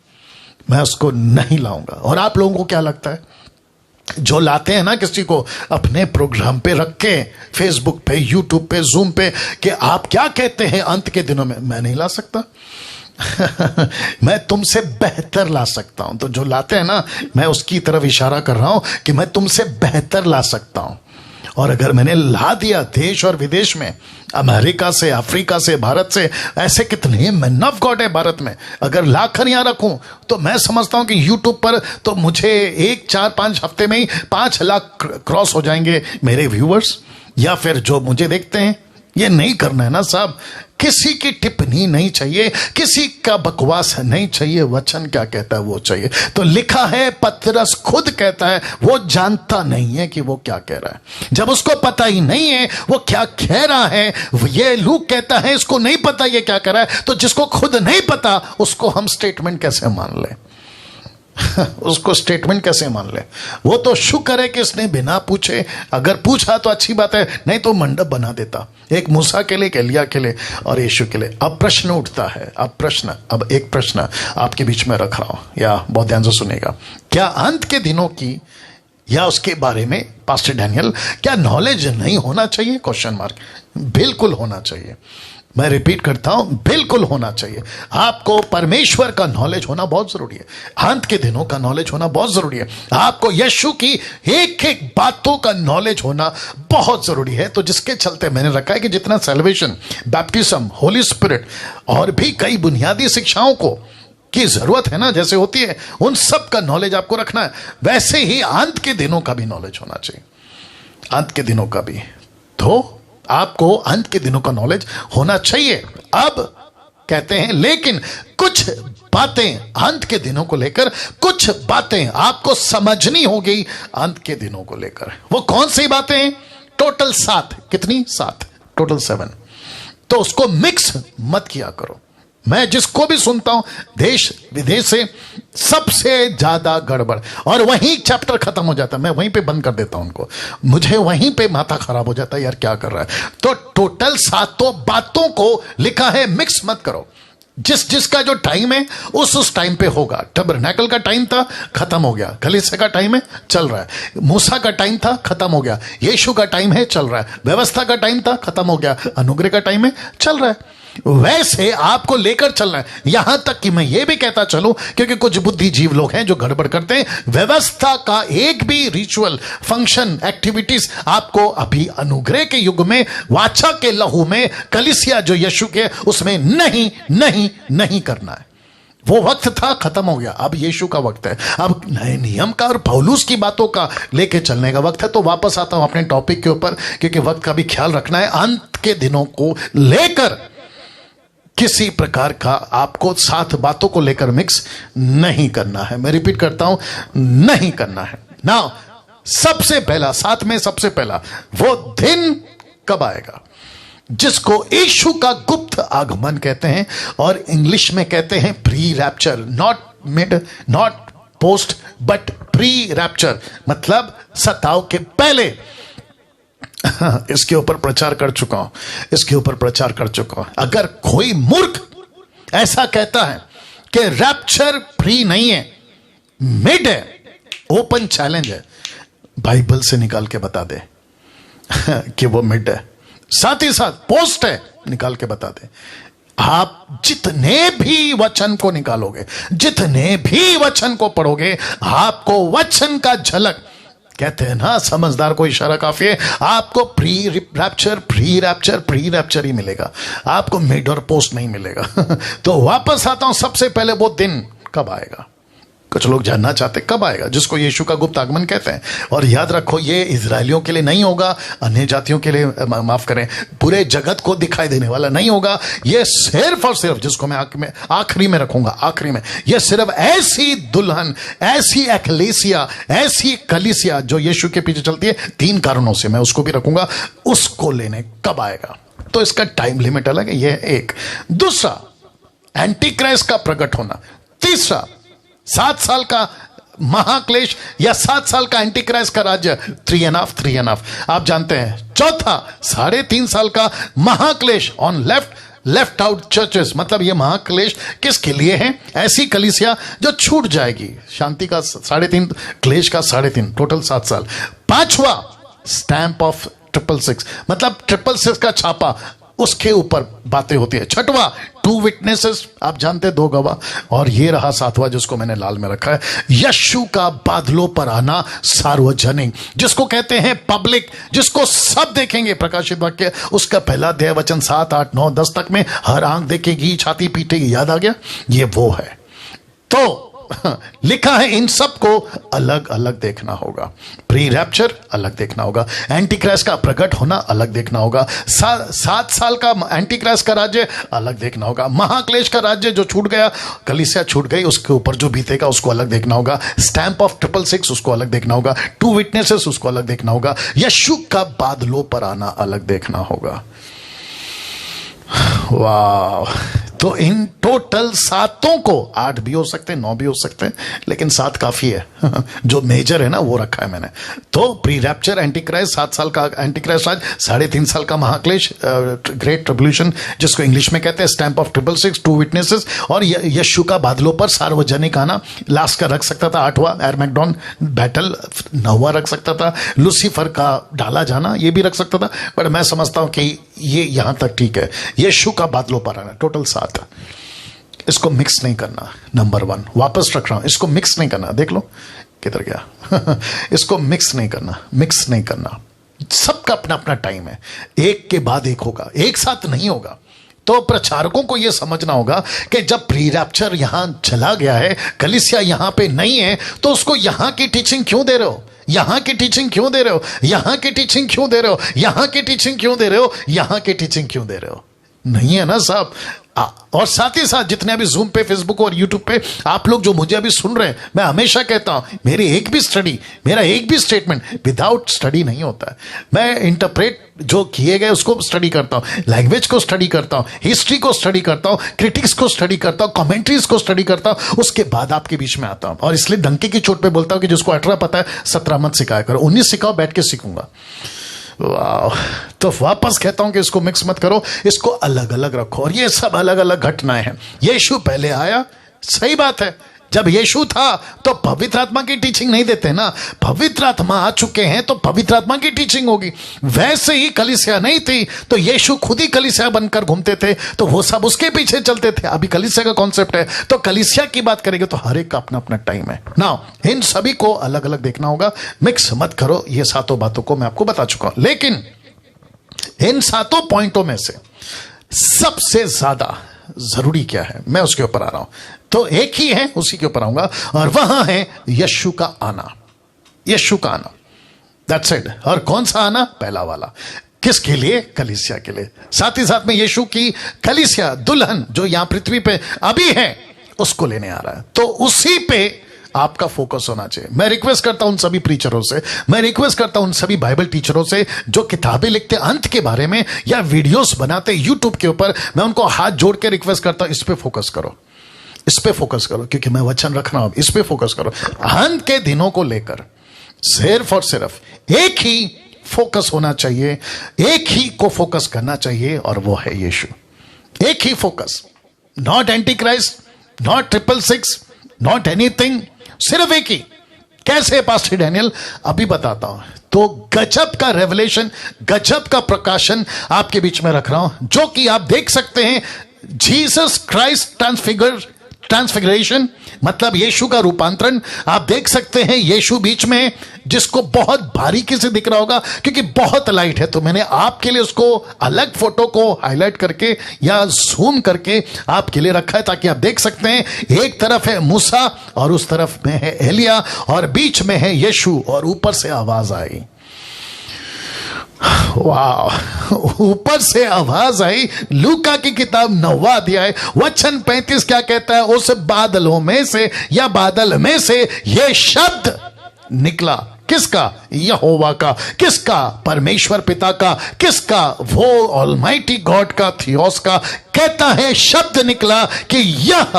मैं उसको नहीं लाऊंगा। और आप लोगों को क्या लगता है, जो लाते हैं ना किसी को अपने प्रोग्राम पे रख के, फेसबुक पे, यूट्यूब पे, जूम पे, कि आप क्या कहते हैं अंत के दिनों में, मैं नहीं ला सकता। मैं तुमसे बेहतर ला सकता हूं। तो जो लाते हैं ना, मैं उसकी तरफ इशारा कर रहा हूं कि मैं तुमसे बेहतर ला सकता हूं। और अगर मैंने ला दिया देश और विदेश में, अमेरिका से, अफ्रीका से, भारत से, ऐसे कितने मैन ऑफ गॉड है भारत में, अगर लाकर यहां रखूं तो मैं समझता हूं कि यूट्यूब पर तो मुझे 1-4-5 हफ्ते में ही 5 लाख क्रॉस हो जाएंगे मेरे व्यूअर्स, या फिर जो मुझे देखते हैं। ये नहीं करना है ना साहब। किसी की टिप्पणी नहीं चाहिए, किसी का बकवास नहीं चाहिए, वचन क्या कहता है वो चाहिए। तो लिखा है, पतरस खुद कहता है वो जानता नहीं है कि वो क्या कह रहा है। जब उसको पता ही नहीं है वो क्या कह रहा है, ये लूक कहता है इसको नहीं पता ये क्या कह रहा है, तो जिसको खुद नहीं पता उसको हम स्टेटमेंट कैसे मान लें? उसको स्टेटमेंट कैसे मान ले? वो तो शुक्र है कि इसने बिना पूछे, अगर पूछा तो अच्छी बात है, नहीं तो मंडप बना देता, एक मूसा के लिए, एक एलिया के लिए और यीशु के लिए। अब प्रश्न उठता है, अब एक प्रश्न आपके बीच में रख रहा हूं, या बहुत ध्यान से सुनेगा। क्या अंत के दिनों की या उसके बारे में पास्टर डैनियल क्या नॉलेज नहीं होना चाहिए? Question mark. बिल्कुल होना चाहिए। मैं रिपीट करता हूं, बिल्कुल होना चाहिए। आपको परमेश्वर का नॉलेज होना बहुत जरूरी है, अंत के दिनों का नॉलेज होना बहुत जरूरी है, आपको यीशु की एक एक बातों का नॉलेज होना बहुत जरूरी है। तो जिसके चलते मैंने रखा है कि जितना सैल्वेशन, बैप्टिज्म, होली स्पिरिट और भी कई बुनियादी शिक्षाओं को की जरूरत है ना, जैसे होती है, उन सब का नॉलेज आपको रखना है, वैसे ही अंत के दिनों का भी नॉलेज होना चाहिए, अंत के दिनों का भी। तो आपको अंत के दिनों का नॉलेज होना चाहिए। अब कहते हैं लेकिन कुछ बातें अंत के दिनों को लेकर, कुछ बातें आपको समझनी होगी अंत के दिनों को लेकर। वो कौन सी बातें हैं? टोटल 7। कितनी? 7, टोटल 7। तो उसको मिक्स मत किया करो। मैं जिसको भी सुनता हूं देश विदेश से, सबसे ज्यादा गड़बड़, और वहीं चैप्टर खत्म हो जाता है, मैं वहीं पे बंद कर देता हूं उनको, मुझे वहीं पे माथा खराब हो जाता है, यार क्या कर रहा है। तो टोटल 7 बातों को लिखा है मिक्स मत करो। जिसका जो टाइम है उस टाइम पे होगा। टबरनैकल का टाइम था, खत्म हो गया। कलीसिया का टाइम है, चल रहा है। मूसा का टाइम था, खत्म हो गया। यीशु का टाइम है, चल रहा है। व्यवस्था का टाइम था, खत्म हो गया। अनुग्रह का टाइम है, चल रहा है। वैसे आपको लेकर चलना है। यहां तक कि मैं यह भी कहता चलूं, क्योंकि कुछ बुद्धिजीव लोग हैं जो गड़बड़ करते हैं, व्यवस्था का एक भी रिचुअल, फंक्शन, एक्टिविटीज आपको अभी अनुग्रह के युग में, वाचा के लहू में, कलीसिया जो यीशु के, उसमें नहीं नहीं नहीं करना है। वो वक्त था, खत्म हो गया। अब यीशु का वक्त है, अब नए नियम का और पौलुस की बातों का लेके चलने का वक्त है। तो वापस आता हूं अपने टॉपिक के ऊपर, क्योंकि वक्त का भी ख्याल रखना है। अंत के दिनों को लेकर किसी प्रकार का आपको 7 बातों को लेकर मिक्स नहीं करना है। मैं रिपीट करता हूं, नहीं करना है ना। सबसे पहला, 7 में सबसे पहला, वो दिन कब आएगा जिसको यीशु का गुप्त आगमन कहते हैं, और इंग्लिश में कहते हैं pre rapture. Not mid, not post, but pre rapture, मतलब सताव के पहले। इसके ऊपर प्रचार कर चुका हूं, अगर कोई मूर्ख ऐसा कहता है कि रैप्चर प्री नहीं है, मिड है, ओपन चैलेंज है, बाइबल से निकाल के बता दे। कि वो मिड है, साथ ही साथ पोस्ट है, निकाल के बता दे। आप जितने भी वचन को निकालोगे, जितने भी वचन को पढ़ोगे, आपको वचन का झलक, कहते हैं ना समझदार को इशारा काफी है, आपको प्री रैप्चर ही मिलेगा, आपको मिड और पोस्ट नहीं मिलेगा। तो वापस आता हूं, सबसे पहले वो दिन कब आएगा? कुछ लोग जानना चाहते कब आएगा, जिसको यीशु का गुप्त आगमन कहते हैं। और याद रखो, ये इजरायलियों के लिए नहीं होगा, अन्य जातियों के लिए, माफ करें, पूरे जगत को दिखाई देने वाला नहीं होगा। ये सिर्फ और सिर्फ, जिसको मैं आखिरी में रखूंगा, आखिरी में, ये सिर्फ ऐसी दुल्हन, ऐसी एक्लेसिया, ऐसी कलीसिया जो यीशु के पीछे चलती है, 3 कारणों से मैं उसको भी रखूंगा, उसको लेने कब आएगा। तो इसका टाइम लिमिट अलग है, यह एक। दूसरा, एंटी क्राइस्ट का प्रकट होना। तीसरा, 7 साल का महाक्लेश या 7 साल का एंटी क्राइस्ट का राज्य, 3.5 आप जानते हैं। चौथा, 3.5 साल का महाक्लेश ऑन लेफ्ट आउट चर्चेस, मतलब ये महाक्लेश किसके लिए है? ऐसी कलीसिया जो छूट जाएगी। शांति का 3.5, क्लेश का 3.5, टोटल 7 साल। पांचवा, स्टैंप ऑफ 666, मतलब 666 का छापा, उसके ऊपर बातें होती है। छठवा, 2 विटनेसेस, आप जानते हैं, 2 गवाह। और ये रहा 7वां, जिसको मैंने लाल में रखा है, यीशु का बादलों पर आना सार्वजनिक, जिसको कहते हैं पब्लिक, जिसको सब देखेंगे। प्रकाशित वाक्य उसका पहला अध्याय वचन 7, 8, 9, 10 तक में हर आंख देखेगी, छाती पीटेगी। याद आ गया? ये वो है। तो लिखा है इन सबको अलग अलग देखना होगा। प्री रैप्चर अलग देखना होगा, एंटी क्राइस्ट का प्रकट होना अलग देखना होगा, 7 साल का एंटी क्राइस्ट का राज्य अलग देखना होगा, महाक्लेश का राज्य जो छूट गया, कलीसिया छूट गई, उसके ऊपर जो बीतेगा उसको अलग देखना होगा, स्टैंप ऑफ 666 उसको अलग देखना होगा, 2 विटनेसेस उसको अलग देखना होगा, यीशु का बादलों पर आना अलग देखना होगा। वाह! तो इन टोटल 7 को, 8 भी हो सकते हैं, 9 भी हो सकते हैं, लेकिन 7 काफी है। जो मेजर है ना वो रखा है मैंने। तो प्री रैप्चर, एंटी क्राइस्ट, 7 साल का एंटी क्राइस्ट राज, 3.5 साल का महाक्लेश, ग्रेट ट्रिब्यूलेशन जिसको इंग्लिश में कहते हैं, स्टैंप ऑफ 666, 2 विटनेसेस, और यीशु का बादलों पर सार्वजनिक आना। लास्ट का रख सकता था 8वां, एरमैगडोन बैटल, 9वां रख सकता था, लूसीफर का डाला जाना, ये भी रख सकता था, पर मैं समझता हूं कि ये यहां तक ठीक है। यीशु का बादलों पर आना, टोटल 7। इसको मिक्स नहीं करना, नंबर 1 वापस रख रहा हूं, इसको मिक्स नहीं करना। देख लो किधर गया। इसको मिक्स नहीं करना, सबका अपना अपना टाइम है, एक के बाद एक होगा, एक साथ नहीं होगा। तो प्रचारकों को यह समझना होगा कि जब प्री रैप्चर यहां चला गया है, कलीसिया यहां पे नहीं है, तो उसको यहां की टीचिंग क्यों दे रहे हो? यहां की टीचिंग क्यों दे रहे हो? यहां की टीचिंग क्यों दे रहे हो? यहां की टीचिंग क्यों दे रहे हो? यहां की टीचिंग क्यों दे रहे हो? नहीं है ना साहब। और साथ ही साथ जितने अभी जूम पे, फेसबुक और यूट्यूब पे आप लोग जो मुझे अभी सुन रहे हैं, मैं हमेशा कहता हूं, मेरा एक भी स्टेटमेंट विदाउट स्टडी नहीं होता है। मैं इंटरप्रेट जो किए गए उसको स्टडी करता हूं, लैंग्वेज को स्टडी करता हूं, हिस्ट्री को स्टडी करता हूं, क्रिटिक्स को स्टडी करता हूं, कमेंट्रीज को स्टडी करता हूं, उसके बाद आपके बीच में आता हूं। और इसलिए डंके की चोट पे बोलता हूं कि जिसको 18 पता है 17 मत सिखाया करो, 19 सिखाओ, बैठ के सीखूंगा। वाह! तो वापस कहता हूं कि इसको मिक्स मत करो, इसको अलग अलग रखो। और ये सब अलग अलग घटनाएं हैं। यीशु पहले आया, सही बात है। जब यीशु था तो पवित्र आत्मा की टीचिंग नहीं देते ना, पवित्र आत्मा आ चुके हैं तो पवित्र आत्मा की टीचिंग होगी। वैसे ही कलीसिया नहीं थी तो यीशु खुद ही कलीसिया बनकर घूमते थे, तो वो सब उसके पीछे चलते थे। अभी कलीसिया का कॉन्सेप्ट है, तो कलीसिया की बात करेंगे तो हर एक का अपना अपना टाइम है ना। इन सभी को अलग अलग देखना होगा, मिक्स मत करो। ये 7 बातों को मैं आपको बता चुका हूं, लेकिन इन 7 पॉइंटों में से सबसे ज्यादा जरूरी क्या है, मैं उसके ऊपर आ रहा हूं। तो एक ही है, उसी के ऊपर आऊंगा, और वहां है यीशु का आना। यीशु का आना, दैट्स इट। और कौन सा आना? पहला वाला। किसके लिए? कलीसिया के लिए। साथ ही साथ में यीशु की कलीसिया, दुल्हन जो यहां पृथ्वी पे अभी है, उसको लेने आ रहा है। तो उसी पे आपका फोकस होना चाहिए। मैं रिक्वेस्ट करता हूं उन सभी प्रीचरों से, मैं रिक्वेस्ट करता हूं उन सभी बाइबल टीचरों से जो किताबें लिखते अंत के बारे में या वीडियोस बनाते यूट्यूब के ऊपर, मैं उनको हाथ जोड़ के रिक्वेस्ट करता हूं, इस पे फोकस करो, इस पे फोकस करो, क्योंकि मैं वचन रख रहा हूं, इस पे फोकस करो। अंत के दिनों को लेकर सिर्फ और सिर्फ एक ही फोकस होना चाहिए, एक ही को फोकस करना चाहिए, और वो है यीशु। एक ही focus, not antichrist, not 666, not anything, सिर्फ एक ही। कैसे पास्टर डैनियल? अभी बताता हूं। तो गजब का रेवलेशन, गजब का प्रकाशन आपके बीच में रख रहा हूं, जो कि आप देख सकते हैं। जीसस क्राइस्ट ट्रांसफिगरेशन मतलब यीशु का रूपांतरण आप देख सकते हैं। यीशु बीच में, जिसको बहुत बारीकी से दिख रहा होगा क्योंकि बहुत लाइट है, तो मैंने आपके लिए उसको अलग फोटो को हाईलाइट करके या जूम करके आपके लिए रखा है ताकि आप देख सकते हैं। एक तरफ है मूसा और उस तरफ में है एलिया और बीच में है यीशु और ऊपर से आवाज आई। वाह, ऊपर से आवाज आई। लूका की किताब 9वां अध्याय वचन 35 क्या कहता है? उस बादलों में से या बादल में से ये शब्द निकला। किसका? यहोवा का। किसका? परमेश्वर पिता का। किसका? वो ऑलमाइटी गॉड का, थियोस का। कहता है शब्द निकला कि यह,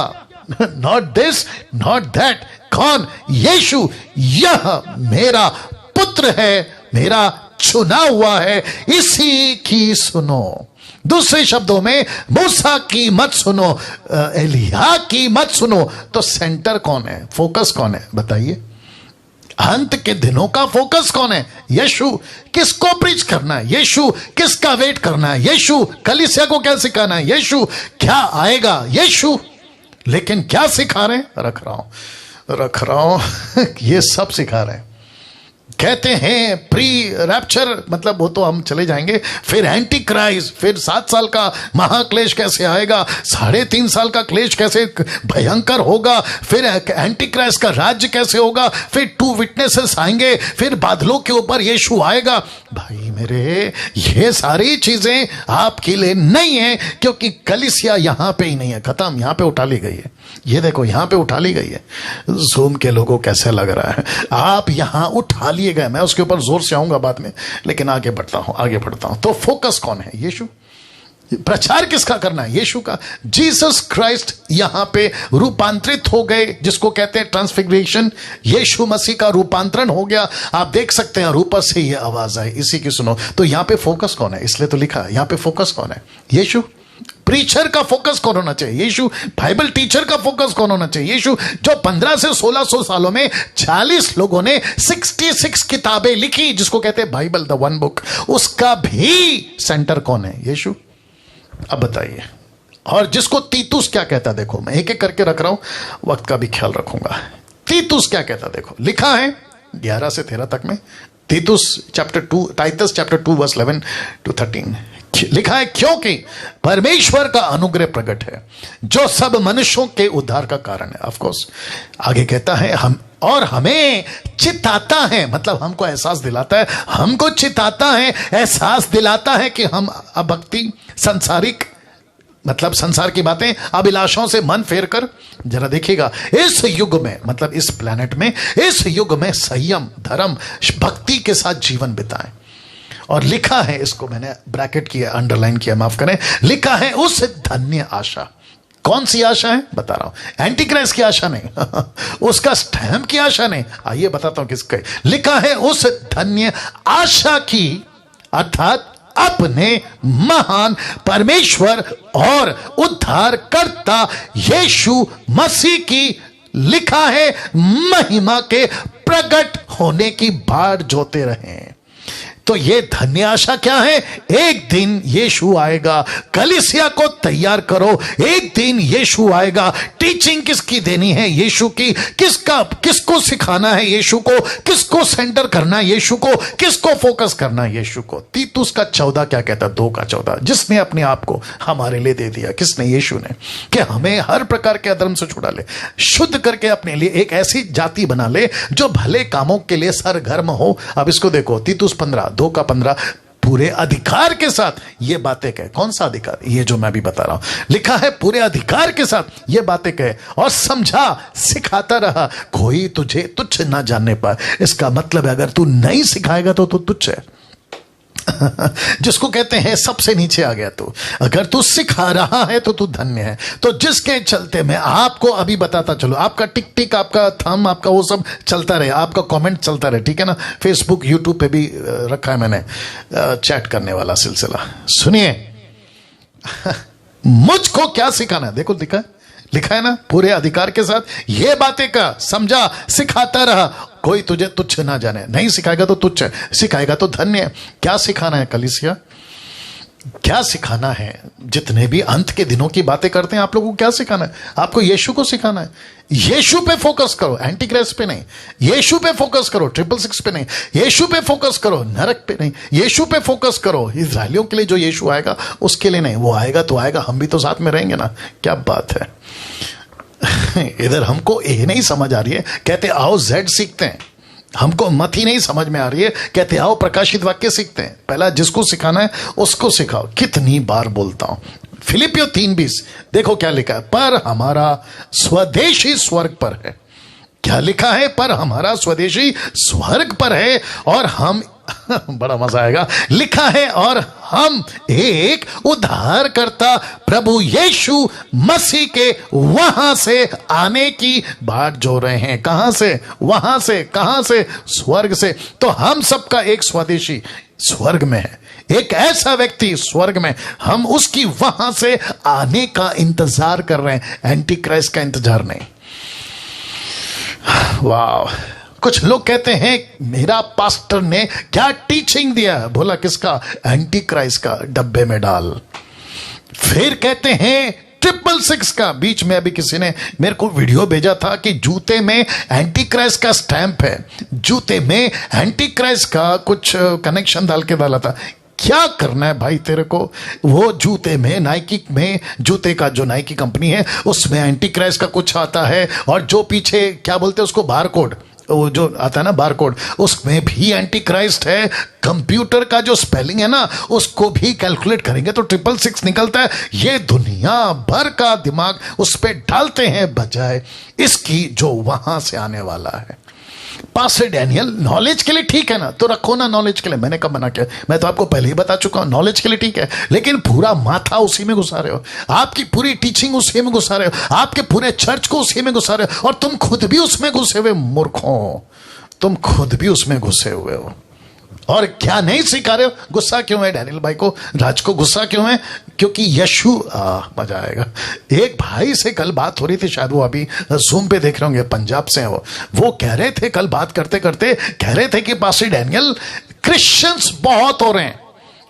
नॉट दिस नॉट दैट। कौन? यीशु। यह मेरा पुत्र है, मेरा चुना हुआ है, इसी की सुनो। दूसरे शब्दों में, मूसा की मत सुनो, एलिया की मत सुनो। तो सेंटर कौन है? फोकस कौन है? बताइए। अंत के दिनों का फोकस कौन है? यीशु। किसको प्रीच करना है? यीशु। किसका वेट करना है? यीशु। कलीसिया को क्या सिखाना है? यीशु। क्या आएगा? यीशु। लेकिन क्या सिखा रहे हैं? रख रहा हूं ये सब सिखा रहे हैं। कहते हैं प्री रैप्चर, मतलब वो तो हम चले जाएंगे। फिर एंटी क्राइस्ट, फिर 7 साल का महाक्लेश कैसे आएगा, 3.5 साल का क्लेश कैसे भयंकर होगा, फिर एंटी क्राइस्ट का राज्य कैसे होगा, फिर 2 विटनेसेस आएंगे, फिर बादलों के ऊपर यीशु आएगा। भाई मेरे, ये सारी चीजें आपके लिए नहीं है, क्योंकि कलीसिया यहां पे ही नहीं है, खत्म। यहां पे उठा ली गई है। ये देखो, यहां पे उठा ली गई है। जूम के लोगों कैसे लग रहा है? आप यहां उठा लिए गए। मैं उसके ऊपर जोर से आऊंगा बाद में, लेकिन आगे बढ़ता हूं। तो फोकस कौन है? यीशु। प्रचार किसका करना है? यीशु का। जीसस क्राइस्ट यहां पे रूपांतरित हो गए, जिसको कहते हैं ट्रांसफिगरेशन। यीशु मसीह का रूपांतरण हो गया। आप देख सकते हैं, और ऊपर से ये आवाज आई, इसी की सुनो। तो यहां पे फोकस कौन है? इसलिए तो लिखा है यहां पे फोकस कौन है? यीशु। प्रीचर का फोकस कौन होना चाहिए? यीशु। बाइबल टीचर का फोकस कौन होना चाहिए? यीशु। जो 15 से 1600 सालों में 40 लोगों ने 66 किताबें लिखी, जिसको कहते हैं बाइबल, द वन बुक, उसका भी सेंटर कौन है? यीशु। अब बताइए। और जिसको तीतुस क्या कहता है, देखो मैं एक एक करके रख रहा हूं, वक्त का भी ख्याल रखूंगा। तीतुस क्या कहता, देखो लिखा है 11 से 13 तक में। तीतुस chapter 2, Titus chapter 2 verse 11 to 13 लिखा है, क्योंकि परमेश्वर का अनुग्रह प्रकट है जो सब मनुष्यों के उद्धार का कारण है। ऑफ कोर्स आगे कहता है, हमें चिताता है, मतलब हमको एहसास दिलाता है, हमको चिताता है, एहसास दिलाता है कि हम अभक्ति, सांसारिक, मतलब संसार की बातें, अभिलाषाओं से मन फेर कर, जरा देखिएगा, इस युग में, मतलब इस प्लेनेट में, इस युग में संयम, धर्म, भक्ति के साथ जीवन बिताएं। और लिखा है, इसको मैंने ब्रैकेट किया, अंडरलाइन किया, माफ करें, लिखा है उस धन्य आशा। कौन सी आशा है? बता रहा हूं। एंटी क्राइस्ट की आशा नहीं उसका स्टैम्प की आशा नहीं। आइए बताता हूं किसके। लिखा है उस धन्य आशा की, अर्थात अपने महान परमेश्वर और उद्धारकर्ता यीशु मसीह की, लिखा है, महिमा के प्रकट होने की बाट जोते रहें। तो ये धन्य आशा क्या है? एक दिन यीशु आएगा, कलीसिया को तैयार करो, एक दिन यीशु आएगा। टीचिंग किसकी देनी है? यीशु की। किसको सिखाना है? यीशु को। किसको सेंटर करना है? यीशु को। किसको फोकस करना है? यीशु को। तीतुस का 14 क्या कहता? 2 का 14, जिसने अपने आप को हमारे लिए दे दिया। किसने? यीशु ने, कि हमें हर प्रकार के अधर्म से छुड़ा ले, शुद्ध करके अपने लिए एक ऐसी जाति बना ले जो भले कामों के लिए सरगर्म हो। अब इसको देखो, तीतुस 15 2 का 15, पूरे अधिकार के साथ ये बातें कहे। कौन सा अधिकार? ये जो मैं भी बता रहा हूं। लिखा है पूरे अधिकार के साथ ये बातें कहे और समझा, सिखाता रहा, कोई तुझे तुच्छ ना जानने पाए। इसका मतलब है, अगर तू नहीं सिखाएगा तो तू तुच्छ है जिसको कहते हैं सबसे नीचे आ गया तू। अगर तू सिखा रहा है तो तू धन्य है। तो जिसके चलते मैं आपको अभी बताता चलो, आपका टिक टिक, आपका थंब, आपका वो सब चलता रहे, आपका कमेंट चलता रहे, ठीक है ना। फेसबुक, यूट्यूब पे भी रखा है मैंने चैट करने वाला सिलसिला। सुनिए मुझको क्या सिखाना है? देखो लिखा है ना, पूरे अधिकार के साथ ये बातें का समझा, सिखाता रहा कोई तुझे तुच्छ ना जाने। नहीं सिखाएगा तो तुच्छ है, सिखाएगा तो धन्य है। क्या सिखाना है कलीसिया, क्या सिखाना है? जितने भी अंत के दिनों की बातें करते हैं, आप लोगों को क्या सिखाना है? आपको यीशु को सिखाना है। यीशु पे फोकस करो, एंटी क्राइस्ट पे नहीं। यीशु पे फोकस करो, 666 पे नहीं। यीशु पे फोकस करो, नरक पे नहीं। यीशु पे फोकस करो, इजरायलियों के लिए जो यीशु आएगा उसके लिए नहीं। वो आएगा तो आएगा, हम भी तो साथ में रहेंगे ना। क्या बात है। इधर हमको ए नहीं समझ आ रही है, कहते आओ जेड सीखते हैं। हमको मत ही नहीं समझ में आ रही है, कहते आओ प्रकाशित वाक्य सीखते हैं। पहला जिसको सिखाना है उसको सिखाओ। कितनी बार बोलता हूं, फिलिपियो 3:20 देखो क्या लिखा है, पर हमारा स्वदेशी स्वर्ग पर है। क्या लिखा है? पर हमारा स्वदेशी स्वर्ग पर है और हम बड़ा मजा आएगा, लिखा है और हम एक उद्धारकर्ता प्रभु यीशु मसीह के वहां से आने की बाट जो रहे हैं। कहां से? वहां से। कहां से? स्वर्ग से। तो हम सबका एक स्वदेशी स्वर्ग में है, एक ऐसा व्यक्ति स्वर्ग में, हम उसकी वहां से आने का इंतजार कर रहे हैं, एंटी क्राइस्ट का इंतजार नहीं। वाह। कुछ लोग कहते हैं मेरा पास्टर ने क्या टीचिंग दिया। बोला किसका? एंटी क्राइस्ट का, डब्बे में डाल। फिर कहते हैं 666 का। बीच में अभी किसी ने मेरे को वीडियो भेजा था कि जूते में एंटी क्राइस्ट का स्टैंप है, जूते में एंटी क्राइस्ट का कुछ कनेक्शन डाल के डाला था। क्या करना है भाई तेरे को? वो जूते में, नाइकी में, जूते का जो नाइकी कंपनी है उसमें एंटी क्राइस्ट का कुछ आता है, और जो पीछे क्या बोलते हैं उसको, बारकोड, वो जो आता है ना बारकोड, उसमें भी एंटी क्राइस्ट है। कंप्यूटर का जो स्पेलिंग है ना उसको भी कैलकुलेट करेंगे तो 666 निकलता है। ये दुनिया भर का दिमाग उस पर डालते हैं बजाय इसकी जो वहां से आने वाला है। पास्टर डैनियल नॉलेज के लिए ठीक है ना, तो रखो ना नॉलेज के लिए। मैंने कब मना किया? मैं तो आपको पहले ही बता चुका हूं, नॉलेज के लिए ठीक है, लेकिन पूरा माथा उसी में घुसा रहे हो, आपकी पूरी टीचिंग उसी में घुसा रहे हो, आपके पूरे चर्च को उसी में घुसा रहे हो, और तुम खुद भी उसमें घुसे हुए मूर्खों, तुम खुद भी उसमें घुसे हुए हो। और क्या नहीं सिखा रहे हो? गुस्सा क्यों है डैनियल भाई को, राज को गुस्सा क्यों है? क्योंकि यशु मजा आएगा। एक भाई से कल बात हो रही थी, शायद वो अभी जूम पे देख रहे होंगे, पंजाब से हैं वो कह रहे थे, कल बात करते करते कह रहे थे कि पास्टर डैनियल क्रिश्चियंस बहुत हो रहे हैं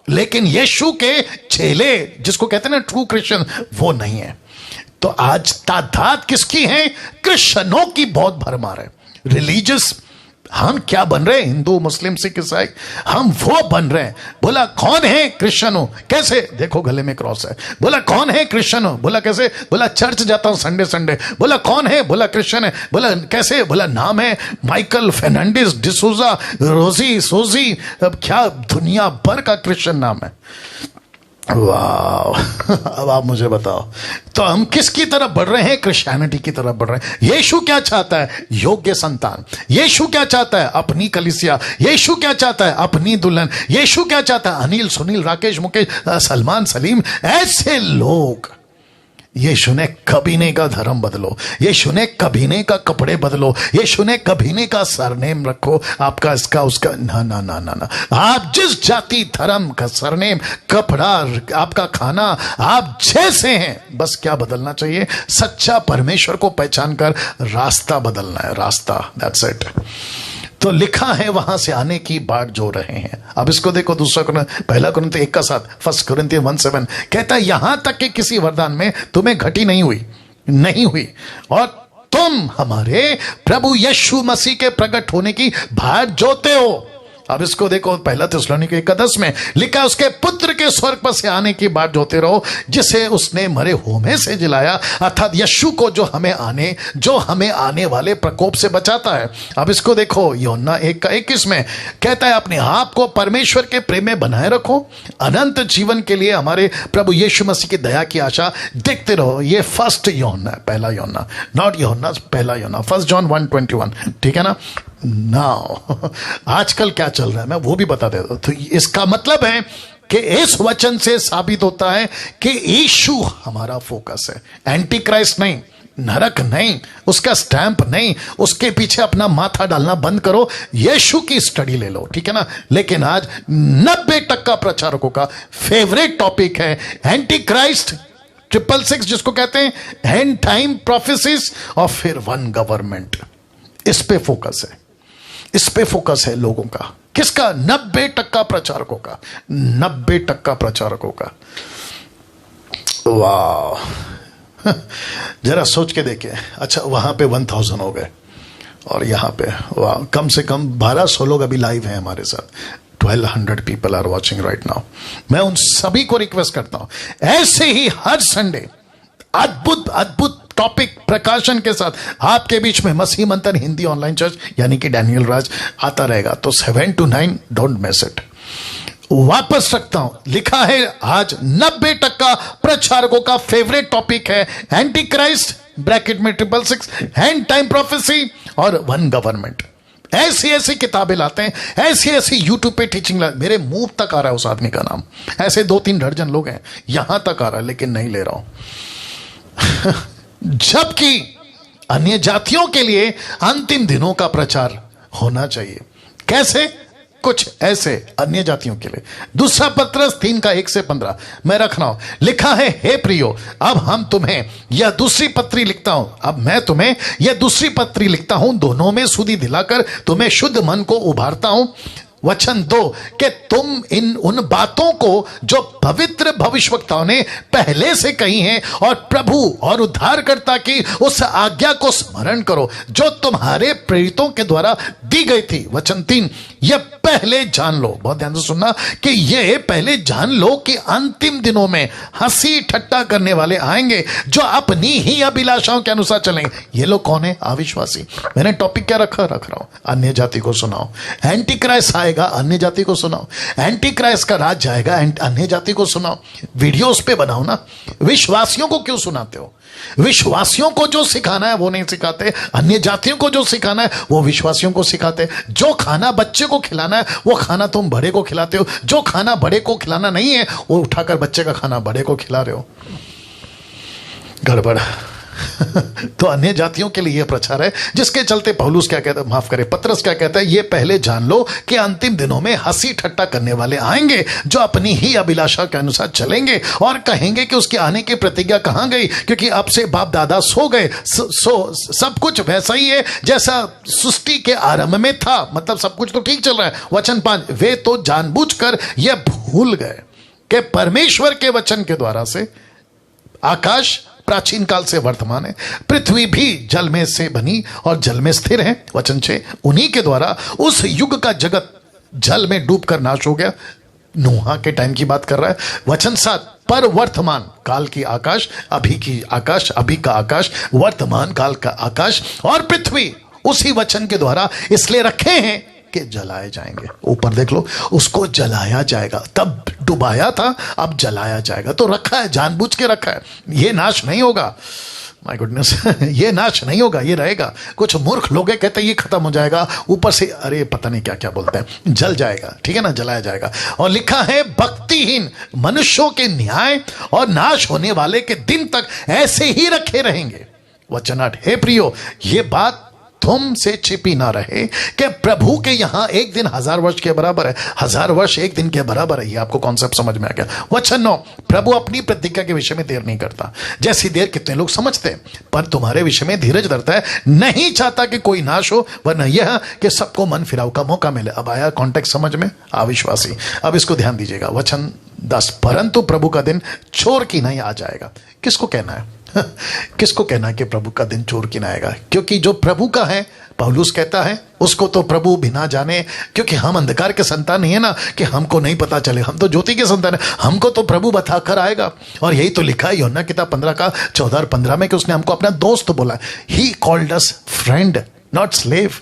लेकिन यीशु के चेले जिसको कहते हैं ना ट्रू क्रिश्चियन, वो नहीं है। तो आज तादाद किसकी है? क्रिश्चियनों की बहुत भरमार है। रिलीजियस हम क्या बन रहे हैं? हिंदू, मुस्लिम, सिख, ईसाई, हम वो बन रहे हैं। बोला कौन है? क्रिश्चियन हो। कैसे? देखो गले में क्रॉस है। बोला कौन है? क्रिश्चियन हो। बोला कैसे? बोला चर्च जाता हूं संडे संडे। बोला कौन है? बोला क्रिश्चियन है। बोला कैसे? बोला नाम है माइकल फर्नांडिस डिसूजा रोजी सोजी, अब क्या दुनिया भर का क्रिश्चियन नाम है। वाह। अब आप मुझे बताओ, तो हम किसकी तरफ बढ़ रहे हैं? क्रिश्चियनिटी की तरफ बढ़ रहे हैं। यीशु क्या चाहता है? योग्य संतान। यीशु क्या चाहता है? अपनी कलीसिया। यीशु क्या चाहता है? अपनी दुल्हन। यीशु क्या चाहता है? अनिल, सुनील, राकेश, मुकेश, सलमान, सलीम, ऐसे लोग। यीशु ने कभी नहीं का धर्म बदलो, यीशु ने कभी नहीं का कपड़े बदलो, यीशु ने कभी नहीं का सरनेम रखो आपका, इसका उसका, ना ना ना ना ना। आप जिस जाति धर्म का सरनेम, कपड़ा, आपका खाना, आप जैसे हैं, बस क्या बदलना चाहिए? सच्चा परमेश्वर को पहचान कर रास्ता बदलना है, रास्ता। That's it. तो लिखा है वहां से आने की बाट जो रहे हैं। अब इसको देखो, पहला कुरिन्थियों 1 का 7, 1 कुरिन्थियों 1:7 कहता है यहां तक कि किसी वरदान में तुम्हें घटी नहीं हुई और तुम हमारे प्रभु यीशु मसीह के प्रकट होने की बाट जोते हो। अब इसको देखो, पहला थिस्सलुनीके 1:10 में लिखा, उसके पुत्र के स्वर्ग पर से आने की बाट जोते रहो जिसे उसने मरे हुओं में से जिलाया, अर्थात यीशु को जो हमें आने वाले प्रकोप से बचाता है। अब इसको देखो, यूहन्ना 1:21 में कहता है अपने आप को परमेश्वर के प्रेम में बनाए रखो, अनंत जीवन के लिए हमारे प्रभु यीशु मसीह की दया की आशा देखते रहो। ये फर्स्ट यूहन्ना, पहला यूहन्ना, नॉट यूहन्ना, पहला यूहन्ना, 1 जॉन 1:21, ठीक है ना। नाउ आजकल क्या चल रहा है मैं वो भी बता देता हूं। तो इसका मतलब है कि इस वचन से साबित होता है कि यीशु हमारा फोकस है, एंटी क्राइस्ट नहीं, नरक नहीं, उसका स्टैंप नहीं, उसके पीछे अपना माथा डालना बंद करो, यीशु की स्टडी ले लो, ठीक है ना। लेकिन आज 90% प्रचारकों का फेवरेट टॉपिक है एंटी क्राइस्ट, 666 जिसको कहते हैं एंड टाइम प्रोफेसीज, और फिर वन गवर्नमेंट। इस पे फोकस है। इस पे फोकस है लोगों का। किसका? 90% प्रचारकों का, 90% प्रचारकों का। वाह, जरा सोच के देखें। अच्छा, वहां पे 1000 हो गए और यहां पे वाह, कम से कम 1200 लोग अभी लाइव हैं हमारे साथ। 1200 people are watching right now. मैं उन सभी को रिक्वेस्ट करता हूं, ऐसे ही हर संडे अद्भुत अद्भुत टॉपिक प्रकाशन के साथ आपके बीच में मसीह मंथन हिंदी ऑनलाइन चर्च यानी कि डैनियल राज आता रहेगा। तो 7 to 9 डोंट मिस इट। वापस रखता हूं, लिखा है आज 90% प्रचारकों का फेवरेट टॉपिक है एंटी क्राइस्ट ब्रैकेट में 666, एंड टाइम प्रोफेसी और वन गवर्नमेंट। ऐसी ऐसी किताबें लाते हैं, ऐसी ऐसी यूट्यूब पे टीचिंग मेरे मुंह तक आ रहा है उस आदमी का नाम। ऐसे 2-3 दर्जन लोग हैं, यहां तक आ रहा है लेकिन नहीं ले रहा हूं। जबकि अन्य जातियों के लिए अंतिम दिनों का प्रचार होना चाहिए। कैसे? कुछ ऐसे अन्य जातियों के लिए। दूसरा पत्रस 3:1-15 मैं रख रहा हूं, लिखा है, हे प्रियो, अब हम तुम्हें यह दूसरी पत्री लिखता हूं, अब मैं तुम्हें यह दूसरी पत्री लिखता हूं, दोनों में सुधि दिलाकर तुम्हें शुद्ध मन को उभारता हूं। वचन 2 कि तुम उन बातों को जो पवित्र भविष्यवक्ताओं ने पहले से कही हैं और प्रभु और उद्धारकर्ता की उस आज्ञा को स्मरण करो जो तुम्हारे प्रेरितों के द्वारा दी गई थी। वचन 3, यह पहले जान लो, बहुत ध्यान से सुनना, कि ये पहले जान लो कि अंतिम दिनों में हंसी ठट्टा करने वाले आएंगे जो अपनी ही अभिलाषाओं के अनुसार चलेंगे। ये लोग कौन है? अविश्वासी। मैंने टॉपिक क्या रख रहा हूं, अन्य जाति को सुनाओ। एंटी क्राइस्ट आएगा, अन्य जाति को सुनाओ। एंटी क्राइस्ट का राज जाएगा, अन्य जाति को सुनाओ। वीडियो उस पे बनाओ ना। विश्वासियों को क्यों सुनाते हो? विश्वासियों को जो सिखाना है वो नहीं सिखाते, अन्य जातियों को जो सिखाना है वो विश्वासियों को सिखाते। जो खाना बच्चे को खिलाना है वो खाना तुम बड़े को खिलाते हो, जो खाना बड़े को खिलाना नहीं है वो उठाकर बच्चे का खाना बड़े को खिला रहे हो। गड़बड़। तो अन्य जातियों के लिए यह प्रचार है, जिसके चलते पौलुस क्या कहता है, माफ करे, पत्रस क्या कहता है, ये पहले जान लो कि अंतिम दिनों में हंसी ठट्टा करने वाले आएंगे जो अपनी ही अभिलाषा के अनुसार चलेंगे और कहेंगे कि उसके आने की प्रतिज्ञा कहां गई, क्योंकि अब से बाप दादा सो गए। सब कुछ वैसा ही है जैसा सृष्टि के आरंभ में था, मतलब सब कुछ तो ठीक चल रहा है। वचन 5, वे तो जानबूझकर यह भूल गए कि परमेश्वर के वचन के द्वारा से आकाश प्राचीन काल से वर्तमान है, पृथ्वी भी जल में से बनी और जल में स्थिर है। वचन 6, उन्हीं के द्वारा उस युग का जगत जल में डूबकर नाश हो गया। नूहा के टाइम की बात कर रहा है। वचन 7, पर वर्तमान काल की आकाश, अभी की आकाश, अभी का आकाश, वर्तमान काल का आकाश और पृथ्वी उसी वचन के द्वारा इसलिए रखे हैं कि जलाए जाएंगे। ऊपर देख लो, उसको जलाया जाएगा। तब डुबाया था, अब जलाया जाएगा। तो रखा है, जानबूझ के रखा है। ये नाश नहीं होगा, माय गुडनेस। ये नाश नहीं होगा, ये रहेगा। कुछ मूर्ख लोग कहते हैं ये खत्म हो जाएगा, ऊपर से अरे पता नहीं क्या क्या बोलते हैं, जल जाएगा, ठीक है ना, जलाया जाएगा। और लिखा है, भक्तिहीन मनुष्यों के न्याय और नाश होने वाले के दिन तक ऐसे ही रखे रहेंगे। वचन 8, हे प्रियो, ये बात तुमसे छिपी ना रहे कि प्रभु के यहां एक दिन 1000 वर्ष के बराबर है, 1000 वर्ष एक दिन के बराबर है। ये आपको कॉन्सेप्ट समझ में आ गया। वचन 9, प्रभु अपनी प्रतिज्ञा के विषय में देर नहीं करता, जैसी देर कितने लोग समझते हैं, पर तुम्हारे विषय में धीरज धरता है, नहीं चाहता कि कोई नाश हो, वरना यह कि सबको मन फिराव का मौका मिले। अब आया कॉन्टेक्स्ट समझ में, अविश्वासी। अब इसको ध्यान दीजिएगा। वचन 10, परंतु प्रभु का दिन चोर की नहीं आ जाएगा। किसको कहना है? किसको कहना कि प्रभु का दिन चोर की ना आएगा? क्योंकि जो प्रभु का है, पौलुस कहता है, उसको तो प्रभु बिना जाने, क्योंकि हम अंधकार के संतान नहीं है ना कि हमको नहीं पता चले, हम तो ज्योति के संतान है, हमको तो प्रभु बताकर आएगा। और यही तो लिखा है यूहन्ना किताब 15:14 और 15 में कि उसने हमको अपना दोस्त बोला। He called us friend not slave.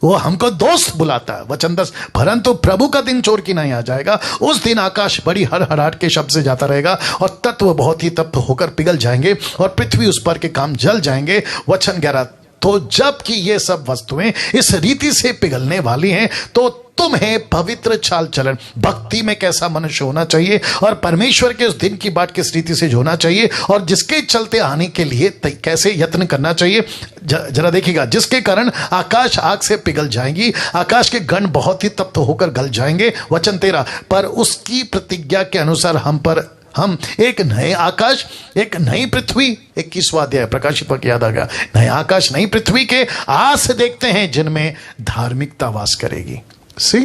वो हमको दोस्त बुलाता है। वचन 10, परंतु प्रभु का दिन चोर की नहीं आ जाएगा। उस दिन आकाश बड़ी हड़हड़ाहट के शब्द से जाता रहेगा और तत्व बहुत ही तप्त होकर पिघल जाएंगे और पृथ्वी उस पर के काम जल जाएंगे। वचन 11, तो जबकि ये सब वस्तुएं इस रीति से पिघलने वाली हैं, तो तुम्हें पवित्र चाल चलन, भक्ति में कैसा मनुष्य होना चाहिए और परमेश्वर के उस दिन की बाट किस रीति से होना चाहिए और जिसके चलते आने के लिए कैसे यत्न करना चाहिए। जरा देखिएगा, जिसके कारण आकाश आग से पिघल जाएंगी, आकाश के गण बहुत ही तप्त होकर गल जाएंगे। वचन 13, पर उसकी प्रतिज्ञा के अनुसार हम पर हम एक नए आकाश, एक नई पृथ्वी, 21वां अध्याय प्रकाशित वाक्य याद आ गया, नए आकाश नई पृथ्वी के आस देखते हैं जिनमें धार्मिकता वास करेगी। सी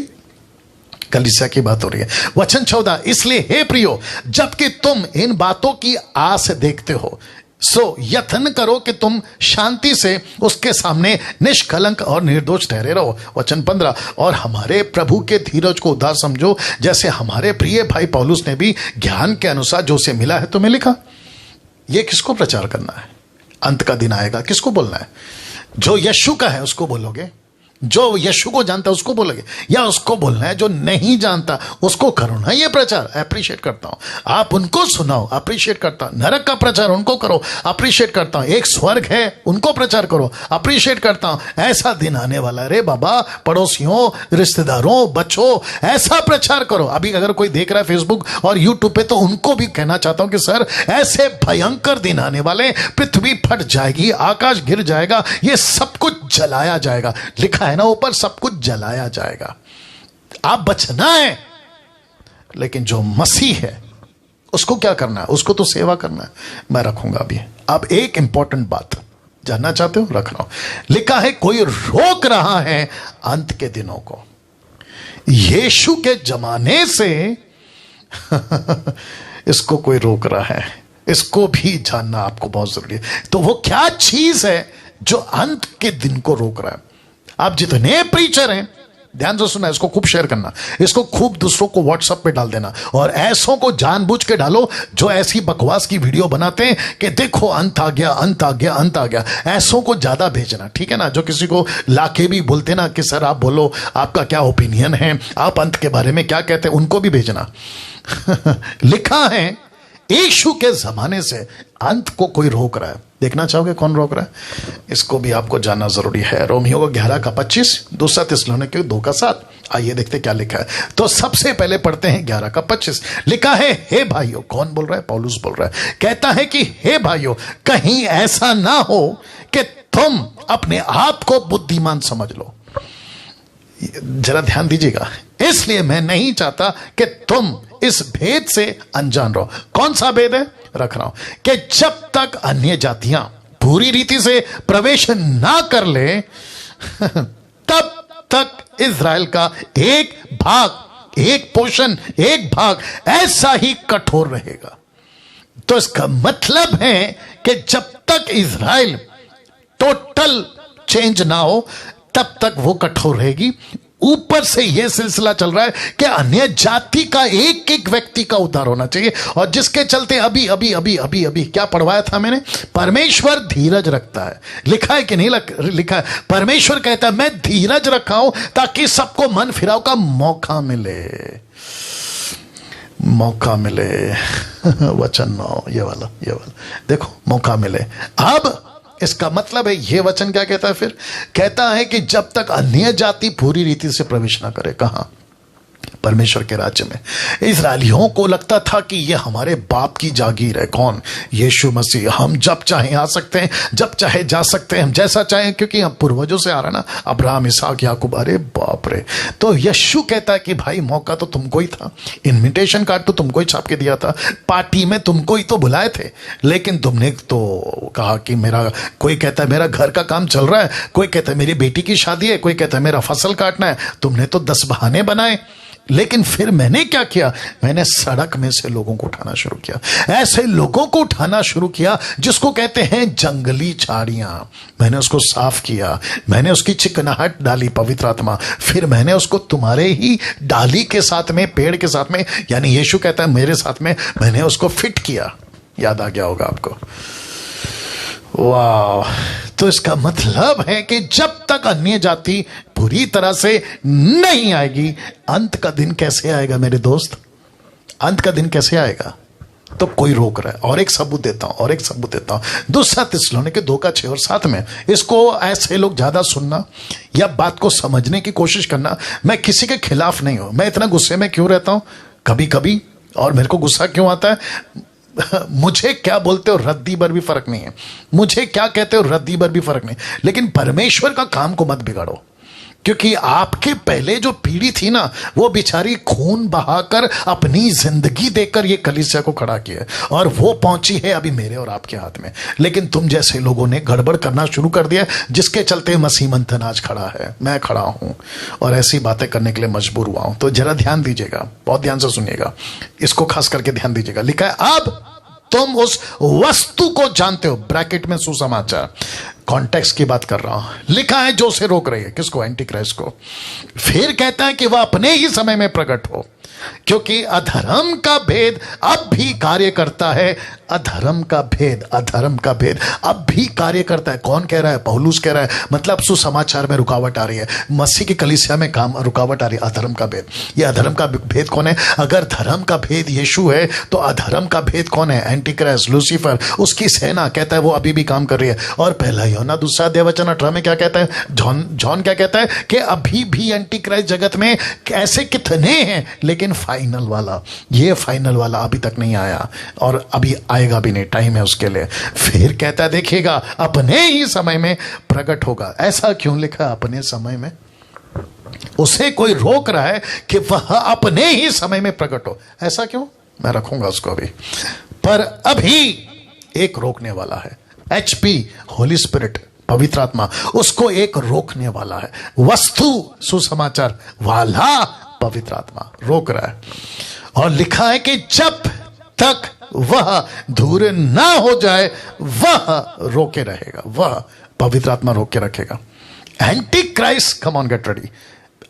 कलीसिया की बात हो रही है। वचन 14, इसलिए हे प्रियो, जबकि तुम इन बातों की आस देखते हो, सो यत्न करो कि तुम शांति से उसके सामने निष्कलंक और निर्दोष ठहरे रहो। वचन 15, और हमारे प्रभु के धीरज को उदार समझो, जैसे हमारे प्रिय भाई पौलुस ने भी ज्ञान के अनुसार जो उसे मिला है तुम्हें लिखा। यह किसको प्रचार करना है? अंत का दिन आएगा, किसको बोलना है? जो यीशु का है उसको बोलोगे, जो यीशु को जानता है उसको बोलोगे, या उसको बोलना है जो नहीं जानता उसको करो ना ये प्रचार। अप्रिशिएट करता हूं, आप उनको सुनाओ, अप्रिशिएट करता हूं। नरक का प्रचार उनको करो, अप्रिशिएट करता हूं। एक स्वर्ग है उनको प्रचार करो, अप्रिशिएट करता हूं। ऐसा दिन आने वाला है रे बाबा, पड़ोसियों, रिश्तेदारों, बच्चों, ऐसा प्रचार करो। अभी अगर कोई देख रहा है फेसबुक और यूट्यूब पे, तो उनको भी कहना चाहता हूं कि सर ऐसे भयंकर दिन आने वाले, पृथ्वी फट जाएगी, आकाश गिर जाएगा, ये सब कुछ जलाया जाएगा। लिखा है ना ऊपर, सब कुछ जलाया जाएगा। आप बचना है, लेकिन जो मसीह है उसको क्या करना है? उसको तो सेवा करना है। मैं रखूंगा अभी। अब एक इंपॉर्टेंट बात जानना चाहते हो, रख रहा हूं। लिखा है कोई रोक रहा है अंत के दिनों को। यीशु के जमाने से इसको कोई रोक रहा है, इसको भी जानना आपको बहुत जरूरी है। तो वो क्या चीज है जो अंत के दिन को रोक रहा है? आप जितने प्रीचर हैं, ध्यान से सुना, इसको खूब शेयर करना, इसको खूब दूसरों को व्हाट्सएप पे डाल देना, और ऐसों को जानबूझ के डालो जो ऐसी बकवास की वीडियो बनाते हैं कि देखो अंत आ गया, अंत आ गया, अंत आ गया। ऐसों को ज्यादा भेजना, ठीक है ना? जो किसी को लाके भी बोलते ना कि सर आप बोलो, आपका क्या ओपिनियन है, आप अंत के बारे में क्या कहते हैं, उनको भी भेजना। लिखा है यीशु के जमाने से अंत को कोई रोक रहा है। देखना चाहोगे कौन रोक रहा है? इसको भी आपको जानना जरूरी है। रोमियो को 11:25, दूसरा थिस्सलुनीके 2:7। आइए देखते क्या लिखा है। तो सबसे पहले पढ़ते हैं 11:25। लिखा है हे भाइयों, कौन बोल रहा है? पौलुस बोल रहा है। कहता है कि हे भाइयों, कहीं ऐसा ना हो कि तुम अपने आप को बुद्धिमान समझ लो। जरा ध्यान दीजिएगा, इसलिए मैं नहीं चाहता कि तुम इस भेद से अनजान रहो। कौन सा भेद है? रख रहा हूं कि जब तक अन्य जातियां पूरी रीति से प्रवेश ना कर ले, तब तक इज़राइल का एक भाग, एक पोर्शन, एक भाग ऐसा ही कठोर रहेगा। तो इसका मतलब है कि जब तक इज़राइल टोटल चेंज ना हो, तब तक वो कठोर रहेगी। ऊपर से यह सिलसिला चल रहा है कि अन्य जाति का एक एक व्यक्ति का उद्धार होना चाहिए, और जिसके चलते अभी अभी अभी अभी अभी क्या पढ़वाया था मैंने? परमेश्वर धीरज रखता है। लिखा है कि नहीं लिखा है? परमेश्वर कहता है मैं धीरज रखा हूं ताकि सबको मन फिराव का मौका मिले, मौका मिले। वचन 9, ये वाला देखो, मौका मिले। अब इसका मतलब है, यह वचन क्या कहता है फिर? कहता है कि जब तक अन्य जाति पूरी रीति से प्रवेश ना करे। कहां? परमेश्वर के राज्य में। इस्राएलियों को लगता था कि यह हमारे बाप की जागीर है। कौन? यीशु मसीह। हम जब चाहे आ सकते हैं, जब चाहे जा सकते हैं, हम जैसा चाहें, क्योंकि हम पूर्वजों से आ रहा ना, अब्राहम, इसहाक, याकूब। अरे बाप रे! तो यीशु कहता है कि भाई मौका तो तुमको ही था, इन्विटेशन कार्ड तो तुमको ही छाप के दिया था, पार्टी में तुमको ही तो बुलाए थे, लेकिन तुमने तो कहा कि मेरा, कोई कहता है मेरा घर का काम चल रहा है, कोई कहता है मेरी बेटी की शादी है, कोई कहता है मेरा फसल काटना है। तुमने तो 10 बहाने बनाए। लेकिन फिर मैंने क्या किया? मैंने सड़क में से लोगों को उठाना शुरू किया। ऐसे लोगों को उठाना शुरू किया जिसको कहते हैं जंगली झाड़ियां। मैंने उसको साफ किया, मैंने उसकी चिकनाहट डाली, पवित्र आत्मा। फिर मैंने उसको तुम्हारे ही डाली के साथ में, पेड़ के साथ में, यानी यीशु कहता है मेरे साथ में, मैंने उसको फिट किया। याद आ गया होगा आपको। वाह! तो इसका मतलब है कि जब तक अन्य जाति पूरी तरह से नहीं आएगी, अंत का दिन कैसे आएगा मेरे दोस्त? अंत का दिन कैसे आएगा? तो कोई रोक रहा है। और एक सबूत देता हूं, दूसरा थिस्सलुनीके 2:6 और 7 में। इसको ऐसे लोग ज्यादा सुनना या बात को समझने की कोशिश करना। मैं किसी के खिलाफ नहीं हूं। मैं इतना गुस्से में क्यों रहता हूं कभी कभी, और मेरे को गुस्सा क्यों आता है? मुझे क्या बोलते हो रद्दी भर भी फर्क नहीं है, मुझे क्या कहते हो रद्दी भर भी फर्क नहीं, लेकिन परमेश्वर का काम को मत बिगाड़ो। क्योंकि आपके पहले जो पीढ़ी थी ना, वो बेचारी खून बहाकर अपनी जिंदगी देकर ये कलीसिया को खड़ा किया और वो पहुंची है अभी मेरे और आपके हाथ में। लेकिन तुम जैसे लोगों ने गड़बड़ करना शुरू कर दिया, जिसके चलते मसीह मंथन आज खड़ा है, मैं खड़ा हूं और ऐसी बातें करने के लिए मजबूर हुआ हूं। तो जरा ध्यान दीजिएगा, बहुत ध्यान से सुनिएगा, इसको खास करके ध्यान दीजिएगा। लिखा है अब तुम उस वस्तु को जानते हो, ब्रैकेट में सुसमाचार, कॉन्टेक्स्ट की बात कर रहा हूं। लिखा है जो उसे रोक रही है, किसको? एंटी क्राइस्ट को। फिर कहता है कि वह अपने ही समय में प्रकट हो, क्योंकि अधर्म का भेद अब भी कार्य करता है। अधर्म का भेद, अधर्म का भेद अब भी कार्य करता है। कौन कह रहा है? पौलुस कह रहा है। मतलब सुसमाचार में रुकावट आ रही है, मसीह की कलीसिया में काम रुकावट आ रही है। अधर्म का भेद, ये अधर्म का भेद कौन है? अगर धर्म का भेद यीशु है तो अधर्म का भेद कौन है? एंटी क्राइस्ट, लूसीफर, उसकी सेना। कहता है वो अभी भी काम कर रही है। और पहला यूहन्ना 2:18 में क्या कहता है? जॉन क्या कहता है कि अभी भी एंटी क्राइस्ट जगत में ऐसे कितने हैं, लेकिन फाइनल वाला, ये फाइनल वाला अभी तक नहीं आया और अभी आएगा भी नहीं, टाइम है उसके लिए। फिर कहता है देखिएगा अपने ही समय में प्रकट होगा। ऐसा क्यों लिखा है अपने समय में? उसे कोई रोक रहा है कि वह अपने ही समय में प्रकट हो। ऐसा क्यों? मैं रखूंगा उसको अभी। पर अभी एक रोकने वाला है, HP, होली स्पिरिट, पवित्र आत्मा, उसको एक रोकने वाला है। वस्तु सुसमाचार वाला पवित्र आत्मा रोक रहा है। और लिखा है कि जब तक वह दूर ना हो जाए वह रोके रहेगा, वह पवित्र आत्मा रोक के रखेगा। Anti Christ, come on get ready.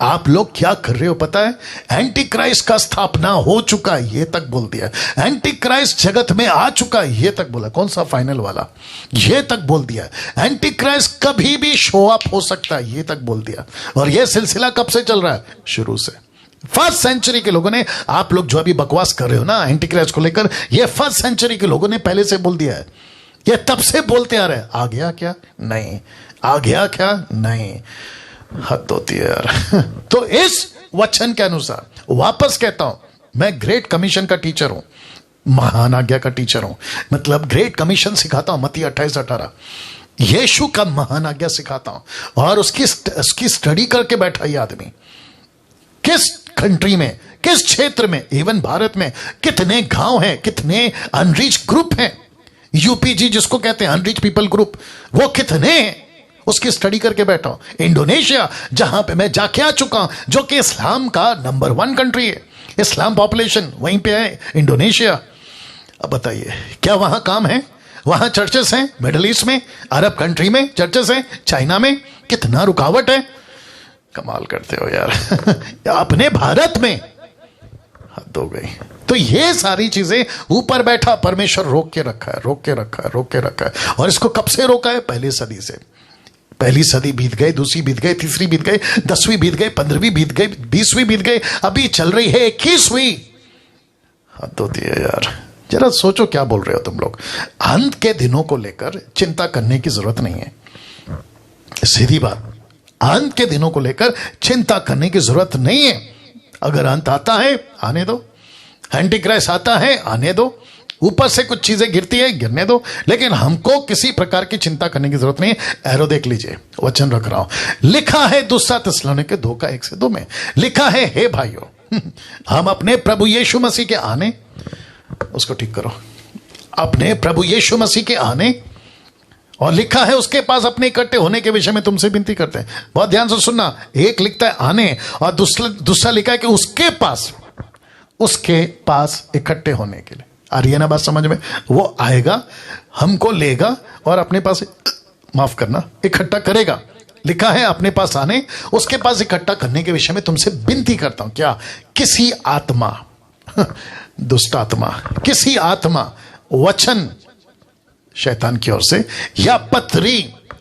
आप लोग क्या कर रहे हो पता है? एंटी क्राइस्ट का स्थापना हो चुका है, ये तक बोल दिया। एंटी क्राइस्ट जगत में आ चुका है, ये तक बोला। कौन सा? फाइनल वाला, ये तक बोल दिया। एंटी क्राइस्ट कभी भी शो अप हो सकता है, ये तक बोल दिया। और ये सिलसिला कब से चल रहा है? शुरू से। फर्स्ट सेंचुरी के लोगों ने, आप लोग जो अभी बकवास कर रहे हो ना एंटी क्राइस्ट को लेकर, ये फर्स्ट सेंचुरी के लोगों ने पहले से बोल दिया है। ये तब से बोलते आ रहे हैं। आ गया क्या? नहीं। आ गया क्या? नहीं। हद होती है यार। तो इस वचन के अनुसार वापस कहता हूं, मैं ग्रेट कमीशन का टीचर हूं, महान आज्ञा का टीचर हूं। मतलब ग्रेट कमीशन सिखाता हूं, मत्ती 28:18, यीशु का महान आज्ञा सिखाता हूं। और उसकी स्टडी करके बैठा ये आदमी, किस कंट्री में, किस क्षेत्र में, इवन भारत में कितने गांव हैं, कितने अनरीच ग्रुप हैं, UPG जिसको कहते हैं अनरीच पीपल ग्रुप, वो कितने हैं, उसकी स्टडी करके बैठा हूं। इंडोनेशिया, जहां पे मैं जाके आ चुका हूं, जो कि इस्लाम का नंबर 1 कंट्री है, इस्लाम पॉपुलेशन वहीं पे है, इंडोनेशिया। अब बताइए क्या वहां काम है? वहां चर्चेस हैं, मिडिल ईस्ट में, अरब कंट्री में चर्चेस हैं, चाइना में। कितना रुकावट है, कमाल करते हो यार। अपने भारत में हद हो गई। तो ये सारी चीजें ऊपर बैठा परमेश्वर रोक के रखा है, रोक के रखा है, रोक के रखा है। और इसको कब से रोका है? पहली सदी से। पहली सदी बीत गई, दूसरी बीत गई, तीसरी बीत गई, 10वीं बीत गई, 15वीं बीत गई, 20वीं बीत गई, अभी चल रही है 21वीं। हद होती है यार। जरा सोचो क्या बोल रहे हो तुम लोग। अंत के दिनों को लेकर चिंता करने की जरूरत नहीं है, सीधी बात। अंत के दिनों को लेकर चिंता करने की जरूरत नहीं है। अगर अंत आता है आने दो, एंटी क्राइस्ट आता है आने दो, ऊपर से कुछ चीजें गिरती है गिरने दो, लेकिन हमको किसी प्रकार की चिंता करने की जरूरत नहीं है। एरो देख लीजिए, वचन रख रहा हूं। लिखा है दूसरा थिस्सलुनीके 2:1-2 में, लिखा है हे भाइयों, हम अपने प्रभु यीशु मसीह के आने, उसको ठीक करो, अपने प्रभु यीशु मसीह के आने, और लिखा है उसके पास अपने इकट्ठे होने के विषय में तुमसे विनती करते हैं। बहुत ध्यान से सुनना, एक लिखता है आने और दूसरा लिखा है कि उसके पास इकट्ठे होने के लिए। आ रही है ना बात समझ में? वो आएगा, हमको लेगा और अपने पास, माफ करना, इकट्ठा करेगा। लिखा है अपने पास आने, उसके पास इकट्ठा करने के विषय में तुमसे विनती करता हूं। क्या? किसी आत्मा, दुष्ट आत्मा, किसी आत्मा, वचन शैतान की ओर से, या पत्री,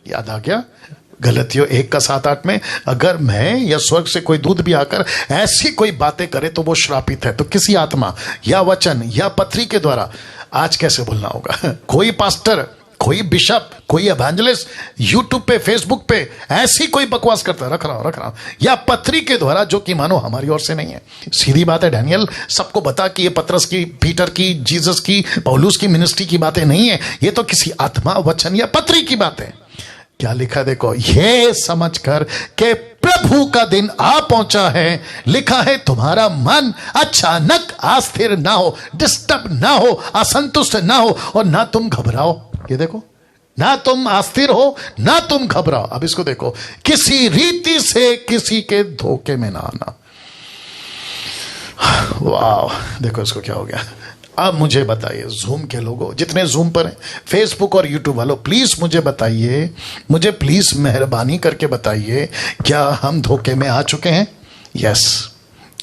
याद आ गया गलतियों 1:7-8 में, अगर मैं या स्वर्ग से कोई दूत भी आकर ऐसी कोई बातें करे तो वो श्रापित है। तो किसी आत्मा या वचन या पत्री के द्वारा, आज कैसे बोलना होगा? कोई पास्टर, कोई बिशप, कोई एवेंजलिस्ट यूट्यूब पे, फेसबुक पे ऐसी कोई बकवास करता है, रख रहा हूं, या पत्री के द्वारा, जो कि मानो हमारी ओर से नहीं है। सीधी बात है, डैनियल सबको बता कि ये पतरस की, पीटर की, जीसस की, पौलुस की मिनिस्ट्री की बातें नहीं है, ये तो किसी आत्मा, वचन या पत्री की बातें। क्या लिखा है देखो, ये समझकर कि प्रभु का दिन आ पहुंचा है, लिखा है तुम्हारा मन अचानक अस्थिर ना हो, डिस्टर्ब ना हो, असंतुष्ट ना हो, और ना तुम घबराओ। ये देखो, ना तुम अस्थिर हो, ना तुम घबराओ। अब इसको देखो, किसी रीति से किसी के धोखे में ना आना। वाह, देखो इसको क्या हो गया। अब मुझे बताइए, जूम के लोगों, जितने जूम पर हैं, फेसबुक और यूट्यूब वालों, प्लीज मुझे बताइए, मुझे प्लीज मेहरबानी करके बताइए, क्या हम धोखे में आ चुके हैं? यस।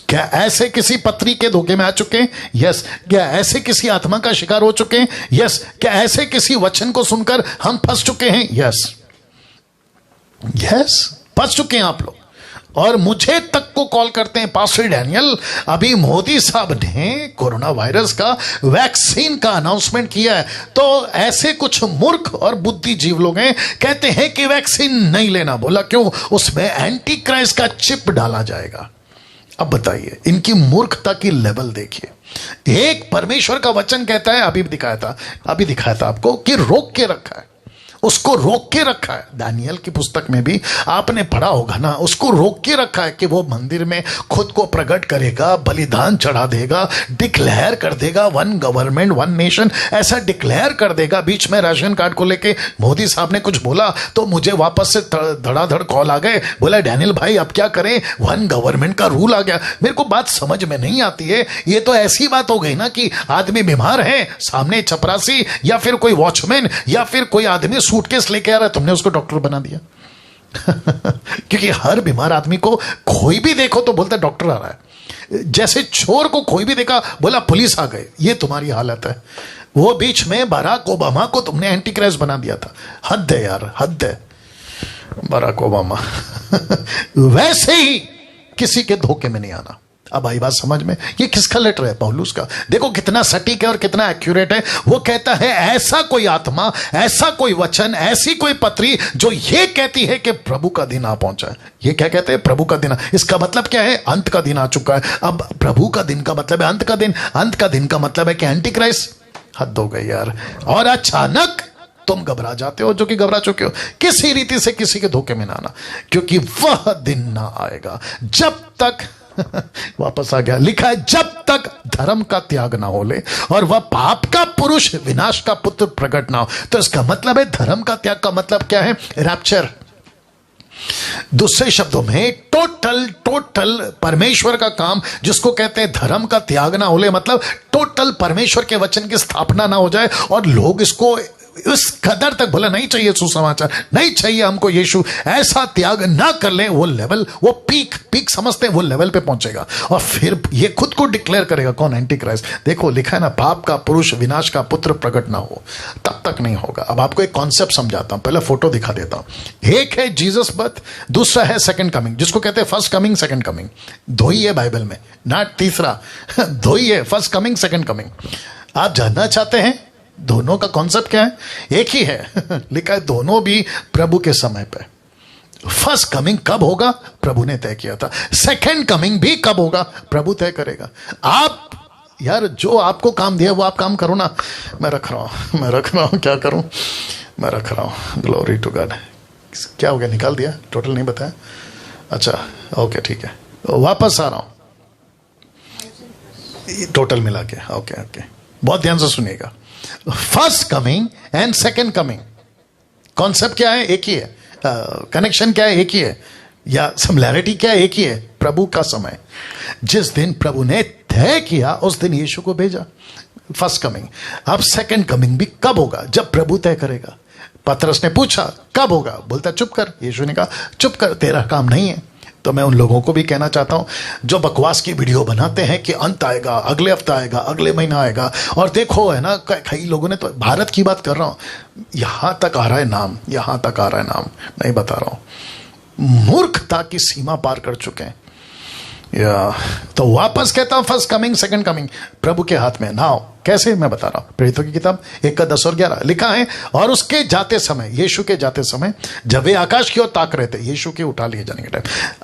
क्या ऐसे किसी पत्री के धोखे में आ चुके हैं? यस। क्या ऐसे किसी आत्मा का शिकार हो चुके हैं? यस। क्या ऐसे किसी वचन को सुनकर हम फंस चुके हैं? यस, यस, फंस चुके हैं आप लोग। और मुझे तक को कॉल करते हैं, पास्टर डैनियल, अभी मोदी साहब ने कोरोना वायरस का वैक्सीन का अनाउंसमेंट किया है, तो ऐसे कुछ मूर्ख और बुद्धिजीव लोग हैं, कहते हैं कि वैक्सीन नहीं लेना। बोला क्यों? उसमें एंटी क्राइस्ट का चिप डाला जाएगा। अब बताइए, इनकी मूर्खता की लेवल देखिए। एक परमेश्वर का वचन कहता है, अभी दिखाया था आपको, कि रोक के रखा है, उसको रोक के रखा है। दानियल की पुस्तक में भी आपने पढ़ा होगा ना, उसको रोक के रखा है कि वो मंदिर में खुद को प्रकट करेगा, बलिदान चढ़ा देगा, डिक्लेयर कर देगा वन गवर्नमेंट वन नेशन, ऐसा डिक्लेयर कर देगा। बीच में राशन कार्ड को लेके मोदी साहब ने कुछ बोला तो मुझे वापस से धड़ाधड़ कॉल आ गए, बोला डैनियल भाई अब क्या करें, वन गवर्नमेंट का रूल आ गया। मेरे को बात समझ में नहीं आती है, ये तो ऐसी बात हो गई ना कि आदमी बीमार है, सामने चपरासी या फिर कोई वॉचमैन या फिर कोई आदमी सूटकेस लेके आ रहा है, तुमने उसको डॉक्टर बना दिया। क्योंकि हर बीमार आदमी को कोई भी देखो तो बोलता है डॉक्टर आ रहा है। जैसे चोर को कोई भी देखा बोला पुलिस आ गए। ये तुम्हारी हालत है। वो बीच में बराक ओबामा को तुमने एंटी क्राइस्ट बना दिया था। हद है यार, हद है। बराक ओबामा वैसे ही किसी के धोखे में नहीं आना। अब आई बात समझ में? ये किसका लेटर है? पौलुस का। देखो कितना सटीक है और कितना एक्यूरेट है। वो कहता है ऐसा कोई आत्मा, ऐसा कोई वचन, ऐसी कोई पत्री जो ये कहती है कि प्रभु का दिन आ पहुंचा है। ये क्या कहते हैं? प्रभु का दिन। इसका मतलब क्या है? अंत का दिन आ चुका है। अब प्रभु का दिन का मतलब है अंत का दिन। अंत का दिन का मतलब है कि एंटी क्राइस्ट। हद हो गई यार। और अचानक तुम घबरा जाते हो, जो कि घबरा चुके हो। किसी रीति से किसी के धोखे में ना आना, क्योंकि वह दिन ना आएगा जब तक वापस आ गया, लिखा है जब तक धर्म का त्याग ना हो ले और वह पाप का पुरुष विनाश का पुत्र प्रकट ना हो। तो इसका मतलब है, धर्म का त्याग का मतलब क्या है? रैप्चर। दूसरे शब्दों में टोटल परमेश्वर का काम, जिसको कहते हैं धर्म का त्याग ना हो ले, मतलब टोटल परमेश्वर के वचन की स्थापना ना हो जाए और लोग इसको इस कदर तक भला नहीं चाहिए सुसमाचार, नहीं चाहिए हमको यीशु, ऐसा त्याग ना कर ले, वो लेवल, वो पीक समझते हैं, वो लेवल पे पहुंचेगा और फिर ये खुद को डिक्लेयर करेगा। कौन? Anti Christ. देखो लिखा है ना, पाप का पुरुष विनाश का पुत्र प्रकट ना हो, तब तक नहीं होगा। अब आपको एक कॉन्सेप्ट समझाता हूं, पहले फोटो दिखा देता हूं। एक है जीसस बर्थ, दूसरा है सेकंड कमिंग, जिसको कहते हैं फर्स्ट कमिंग सेकंड कमिंग। दो ही है बाइबल में, ना तीसरा। दो ही है, फर्स्ट कमिंग सेकंड कमिंग। आप जानना चाहते हैं दोनों का कॉन्सेप्ट क्या है? एक ही है। लिखा है दोनों भी प्रभु के समय पे। फर्स्ट कमिंग कब होगा? प्रभु ने तय किया था। सेकंड कमिंग भी कब होगा? प्रभु तय करेगा। आप यार जो आपको काम दिया वो आप काम करो ना। मैं रख रहा हूं, क्या करूं? मैं रख रहा हूं। Glory to God. क्या हो गया? निकाल दिया? टोटल नहीं बताया? अच्छा ओके ठीक है, वापस आ रहा हूं टोटल मिला के। ओके, बहुत ध्यान से सुनिएगा। First coming and second coming, concept क्या है? एक ही है। कनेक्शन क्या है? एक ही है। या सिमिलैरिटी क्या है? एक ही है। प्रभु का समय, जिस दिन प्रभु ने तय किया उस दिन यीशु को भेजा। First coming. अब सेकेंड कमिंग भी कब होगा? जब प्रभु तय करेगा। पतरस ने पूछा कब होगा? बोलता चुप कर। यीशु ने कहा चुप कर, तेरा काम नहीं है। तो मैं उन लोगों को भी कहना चाहता हूं जो बकवास की वीडियो बनाते हैं कि अंत आएगा, अगले हफ्ता आएगा, अगले महीना आएगा, और देखो है ना, कई लोगों ने, तो भारत की बात कर रहा हूं, यहां तक आ रहा है नाम, यहां तक आ रहा है नाम, नहीं बता रहा हूं। मूर्खता की सीमा पार कर चुके हैं। तो वापस कहता हूं फर्स्ट कमिंग सेकंड कमिंग प्रभु के हाथ में। नाउ कैसे? मैं बता रहा हूं। प्रेरितों की किताब 1:10 और 11 लिखा है, और उसके जाते समय, यीशु के जाते समय, जब वे आकाश की ओर ताक रहे थे, यीशु के उठा लिए जाने के time,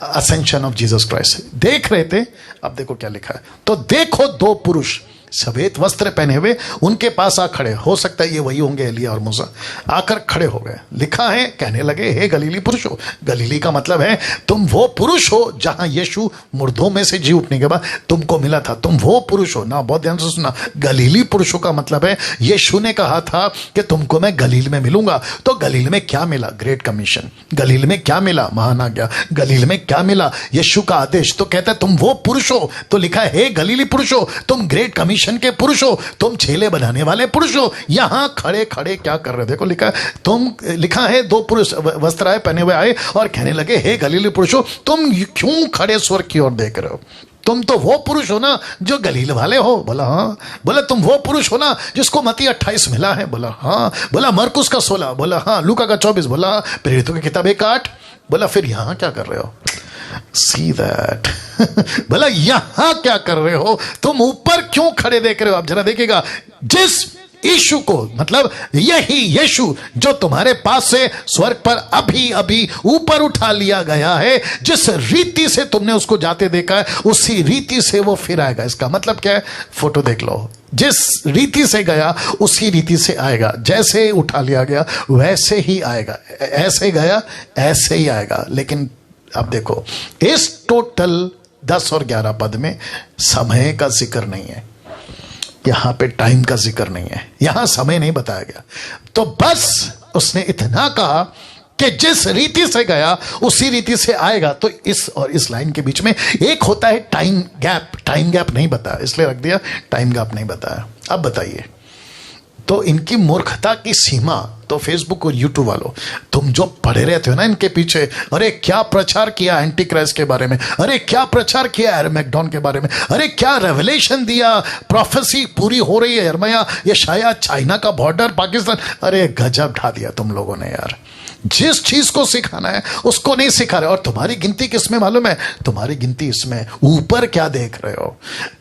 ascension of Jesus Christ देख रहे थे। अब देखो क्या लिखा है। तो देखो दो पुरुष सफेद वस्त्र पहने हुए उनके पास आ खड़े, हो सकता है ये वही होंगे एलिया और मूसा, आकर खड़े हो गए। लिखा है, कहने लगे, हे गलीली पुरुषों। गलीली का मतलब है तुम वो पुरुष हो जहां यीशु मुर्दों में से जी उठने के बाद तुमको मिला था, तुम वो पुरुष हो ना। बहुत ध्यान से सुना, गलीली पुरुषों का मतलब है यीशु ने कहा था कि तुमको मैं गलील में मिलूंगा। तो गलील में क्या मिला? Great commission. गलील में क्या मिला? महान आज्ञा। गलील में क्या मिला? यीशु का आदेश। तो कहता है तुम वो पुरुष हो। तो लिखा है, हे गलीली पुरुष हो, तुम ग्रेट कमीशन के पुरुष हो, तुम छेले बनाने वाले पुरुष हो। यहां खड़े खड़े क्या कर रहे हो? देखो लिखा है, लिखा है दो पुरुष वस्त्र पहने हुए आए और कहने लगे, हे गलीली पुरुष हो, तुम क्यों खड़े स्वर्ग की ओर देख रहे हो? तुम तो वो पुरुष हो ना जो गलील वाले हो। बोला हाँ। बोला तुम वो पुरुष हो ना जिसको मत्ती 28 मिला है। बोला हाँ। बोला मरकुस का 16। बोला हाँ। लूका का 24। बोला प्रेरितों की किताब 1:8। बोला फिर यहां क्या कर रहे हो? See that. बोला यहां क्या कर रहे हो? तुम ऊपर क्यों खड़े देख रहे हो? आप जरा देखिएगा, जिस यीशु को, मतलब यही यीशु जो तुम्हारे पास से स्वर्ग पर अभी अभी ऊपर उठा लिया गया है, जिस रीति से तुमने उसको जाते देखा है उसी रीति से वो फिर आएगा। इसका मतलब क्या है? फोटो देख लो, जिस रीति से गया उसी रीति से आएगा। जैसे उठा लिया गया वैसे ही आएगा, ऐसे गया ऐसे ही आएगा। लेकिन अब देखो, इस टोटल 10 और 11 पद में समय का जिक्र नहीं है, यहां पे टाइम का जिक्र नहीं है, यहां समय नहीं बताया गया। तो बस उसने इतना कहा कि जिस रीति से गया उसी रीति से आएगा। तो इस और इस लाइन के बीच में एक होता है टाइम गैप। टाइम गैप नहीं बताया, इसलिए रख दिया टाइम गैप नहीं बताया। अब बताइए, तो इनकी मूर्खता की सीमा, तो फेसबुक और यूट्यूब वालों, तुम जो पढ़े रहते हो ना इनके पीछे, अरे क्या प्रचार किया एंटी क्राइस्ट के बारे में, अरे क्या प्रचार किया एरमैगडॉन के बारे में, अरे क्या रेवलेशन दिया, प्रोफेसी पूरी हो रही है, यिर्मयाह, ये शायद चाइना का बॉर्डर पाकिस्तान। अरे गजब ढा दिया तुम लोगों ने यार। जिस चीज को सिखाना है उसको नहीं सिखा रहे। और तुम्हारी गिनती किसमें मालूम है? तुम्हारी गिनती इसमें, ऊपर क्या देख रहे हो?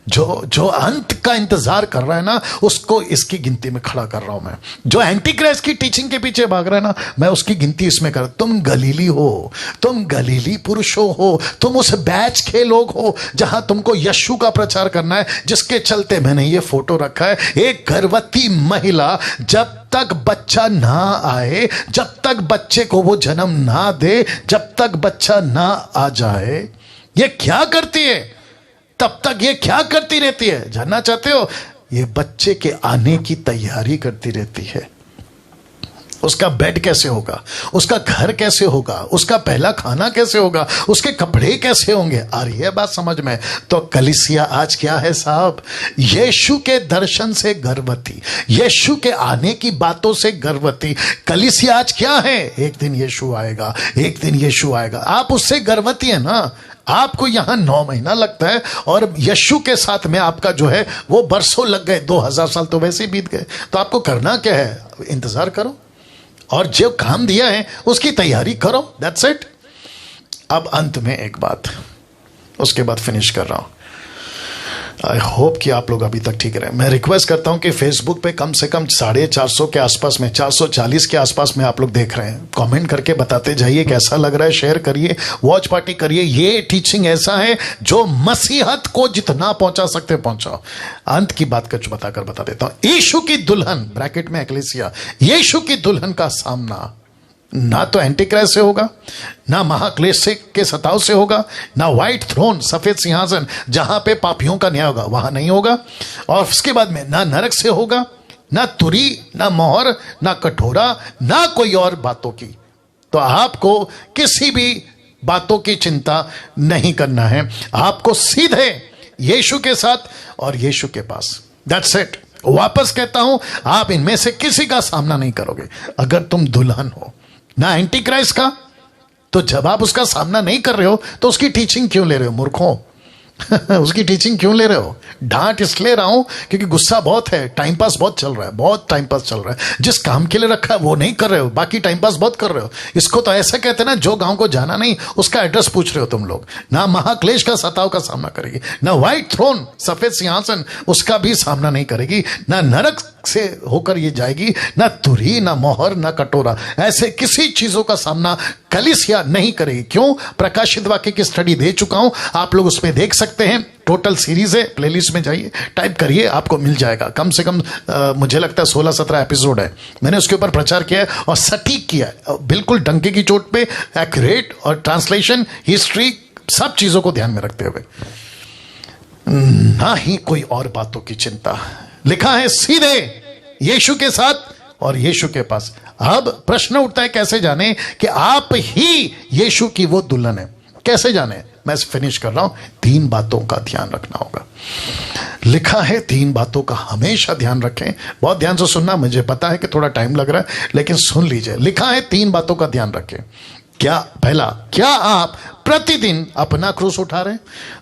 जो अंत का इंतजार कर रहा है ना, उसको इसकी गिनती में खड़ा कर रहा हूं मैं। जो एंटी क्राइस्ट की टीचिंग के पीछे भाग रहा है ना, मैं उसकी गिनती इसमें कर। तुम गलीली हो, तुम गलीली पुरुषों हो, तुम उस बैच के लोग हो जहां तुमको यीशु का प्रचार करना है, जिसके चलते मैंने ये फोटो रखा है। एक गर्भवती महिला जब तक बच्चा ना आए, जब तक बच्चे को वो जन्म ना दे, जब तक बच्चा ना आ जाए, ये क्या करती है? तब तक ये क्या करती रहती है? जानना चाहते हो? ये बच्चे के आने की तैयारी करती रहती है। उसका बेड कैसे होगा, उसका घर कैसे होगा, उसका पहला खाना कैसे होगा, उसके कपड़े कैसे होंगे। आ रही है बात समझ में? तो कलीसिया आज क्या है साहब? यीशु के दर्शन से गर्भवती, यीशु के आने की बातों से गर्भवती। कलीसिया आज क्या है? एक दिन यीशु आएगा, एक दिन यीशु आएगा। आप उससे गर्भवती है ना। आपको यहां 9 महीना लगता है और यीशु के साथ में आपका जो है वो बरसों लग गए, 2000 साल तो वैसे ही बीत गए। तो आपको करना क्या है? इंतजार करो और जो काम दिया है उसकी तैयारी करो। That's it. अब अंत में एक बात, उसके बाद फिनिश कर रहा हूं। आई होप कि आप लोग अभी तक ठीक रहे। मैं रिक्वेस्ट करता हूं कि फेसबुक पे कम से कम 450 के आसपास में, 440 के आसपास में आप लोग देख रहे हैं, कमेंट करके बताते जाइए कैसा लग रहा है। शेयर करिए, वॉच पार्टी करिए। ये टीचिंग ऐसा है जो मसीहत को जितना पहुंचा सकते पहुंचाओ। अंत की बात कुछ बताकर बता देता हूं। यीशु की दुल्हन, ब्रैकेट में एक्लेसिया, यीशु की दुल्हन का सामना ना तो एंटी क्राइस्ट से होगा, ना महाक्लेश के सताव से होगा, ना व्हाइट थ्रोन, सफेद सिंहासन जहां पे पापियों का न्याय होगा, वहां नहीं होगा। और उसके बाद में ना नरक से होगा, ना तुरी, ना मोहर, ना कठोरा, ना कोई और बातों की। तो आपको किसी भी बातों की चिंता नहीं करना है। आपको सीधे यीशु के साथ और यीशु के पास। That's it. वापस कहता हूं, आप इनमें से किसी का सामना नहीं करोगे अगर तुम दुल्हन हो। ना एंटी क्राइस्ट का, तो जब आप उसका सामना नहीं कर रहे हो तो उसकी टीचिंग क्यों ले रहे हो मूर्खों? उसकी टीचिंग क्यों ले रहे हो? डांट इसलिए रहा हूं क्योंकि गुस्सा बहुत है, टाइम पास बहुत चल रहा है, बहुत टाइम पास चल रहा है। जिस काम के लिए रखा है वो नहीं कर रहे हो, बाकी टाइम पास बहुत कर रहे हो। इसको तो ऐसा कहते हैं ना, जो गांव को जाना नहीं उसका एड्रेस पूछ रहे हो तुम लोग। ना महाक्लेश का सताव का सामना करेगी, ना व्हाइट थ्रोन, सफेद सिंहासन, उसका भी सामना नहीं करेगी, ना नरक से होकर ये जाएगी, ना तुरी, ना मोहर, ना कटोरा। ऐसे किसी चीजों का सामना कलीसिया नहीं करेगी। क्यों? प्रकाशित वाक्य की स्टडी दे चुका हूं, आप लोग उसमें देख सकते हैं। टोटल सीरीज है, प्लेलिस्ट में जाइए, टाइप करिए, आपको मिल जाएगा। कम से कम मुझे लगता है 16-17 एपिसोड है। मैंने उसके ऊपर प्रचार किया है और सटीक किया है, बिल्कुल डंके की चोट पे एक्यूरेट, और ट्रांसलेशन, हिस्ट्री, सब चीजों को ध्यान में रखते हुए, ना ही कोई और बातों की चिंता। लिखा है सीधे यीशु के साथ और यीशु के पास। अब प्रश्न उठता है, कैसे जाने कि आप ही यीशु की वो दुल्हन है? कैसे जाने? मैं फिनिश कर रहा हूं। 3 बातों का ध्यान रखना होगा। लिखा है 3 बातों का हमेशा ध्यान रखें। बहुत ध्यान से सुनना, मुझे पता है कि थोड़ा टाइम लग रहा है, लेकिन सुन लीजिए। लिखा है 3 बातों का ध्यान रखें। क्या? पहला, क्या आप प्रतिदिन अपना क्रूस उठा रहे हैं?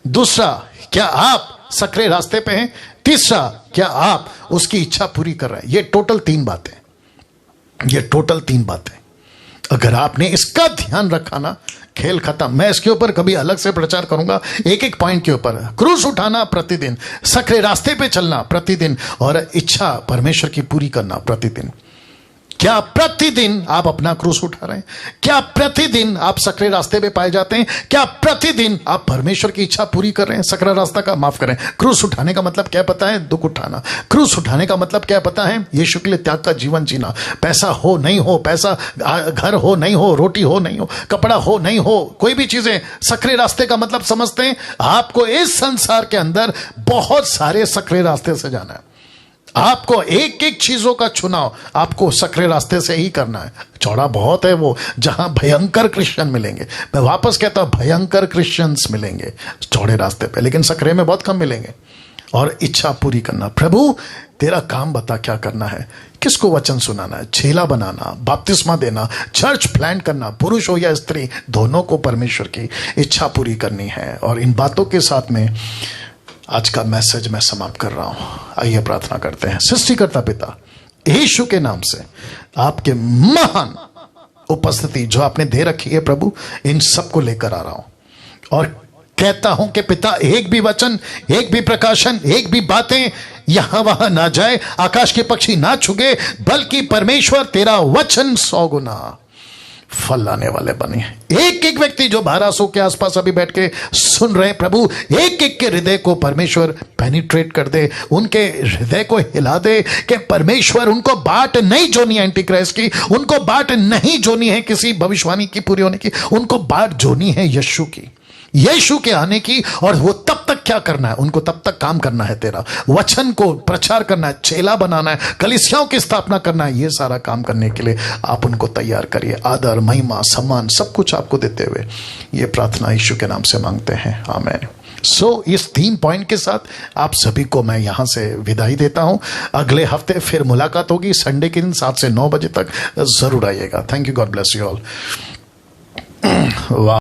दूसरा, क्या आप सकरे रास्ते पे हैं? तीसरा, क्या आप उसकी इच्छा पूरी कर रहे हैं? ये टोटल 3 बातें, ये टोटल 3 बातें। अगर आपने इसका ध्यान रखा ना, खेल खत्म। मैं इसके ऊपर कभी अलग से प्रचार करूंगा, एक एक पॉइंट के ऊपर। क्रूस उठाना प्रतिदिन, सकरे रास्ते पे चलना प्रतिदिन, और इच्छा परमेश्वर की पूरी करना प्रतिदिन। क्या प्रतिदिन आप अपना क्रूस उठा रहे हैं? क्या प्रतिदिन आप सकरे रास्ते पे पाए जाते हैं? क्या प्रतिदिन आप परमेश्वर की इच्छा पूरी कर रहे हैं? सकरा रास्ता का, माफ करें, क्रूस उठाने का मतलब क्या पता है? दुख उठाना। क्रूस उठाने का मतलब क्या पता है? यीशु के लिए त्याग का जीवन जीना। पैसा हो नहीं हो, पैसा, घर हो नहीं हो, रोटी हो नहीं हो, कपड़ा हो नहीं हो, कोई भी चीजें, सकरे रास्ते का मतलब समझते हैं? आपको इस संसार के अंदर बहुत सारे सकरे रास्ते से जाना है। आपको एक एक चीजों का चुनाव आपको सकरे रास्ते से ही करना है। चौड़ा बहुत है वो, जहां भयंकर क्रिश्चियन मिलेंगे। मैं वापस कहता हूं, भयंकर क्रिश्चियंस मिलेंगे चौड़े रास्ते पे, लेकिन सकरे में बहुत कम मिलेंगे। और इच्छा पूरी करना। प्रभु तेरा काम बता, क्या करना है? किसको वचन सुनाना है? चेला बनाना, बपतिस्मा देना, चर्च प्लांट करना, पुरुष हो या स्त्री, दोनों को परमेश्वर की इच्छा पूरी करनी है। और इन बातों के साथ में आज का मैसेज मैं समाप्त कर रहा हूं। आइए प्रार्थना करते हैं। सृष्टिकर्ता पिता, यीशु के नाम से आपके महान उपस्थिति जो आपने दे रखी है प्रभु, इन सबको लेकर आ रहा हूं और कहता हूं कि पिता, एक भी वचन, एक भी प्रकाशन, एक भी बातें यहां वहां ना जाए, आकाश के पक्षी ना छुगे, बल्कि परमेश्वर तेरा वचन 100 गुना फल लाने वाले बने। एक एक व्यक्ति जो 1200 के आसपास अभी बैठ के सुन रहे हैं प्रभु, एक एक के हृदय को परमेश्वर पेनिट्रेट कर दे, उनके हृदय को हिला दे कि परमेश्वर उनको बाट नहीं जोनी है एंटी क्राइस्ट की, उनको बाट नहीं जोनी है किसी भविष्यवाणी की पूरी होने की, उनको बाट जोनी है यीशु की, यीशु के आने की। और वो तब तक क्या करना है? उनको तब तक काम करना है, तेरा वचन को प्रचार करना है, चेला बनाना है, कलीसियाओं की स्थापना करना है। ये सारा काम करने के लिए आप उनको तैयार करिए। आदर, महिमा, सम्मान सब कुछ आपको देते हुए ये प्रार्थना यीशु के नाम से मांगते हैं, आमीन। इस 3 पॉइंट के साथ आप सभी को मैं यहां से विदाई देता हूं। अगले हफ्ते फिर मुलाकात होगी, संडे के दिन 7 से 9 बजे तक जरूर आइएगा। Thank you, God bless you all. वाह।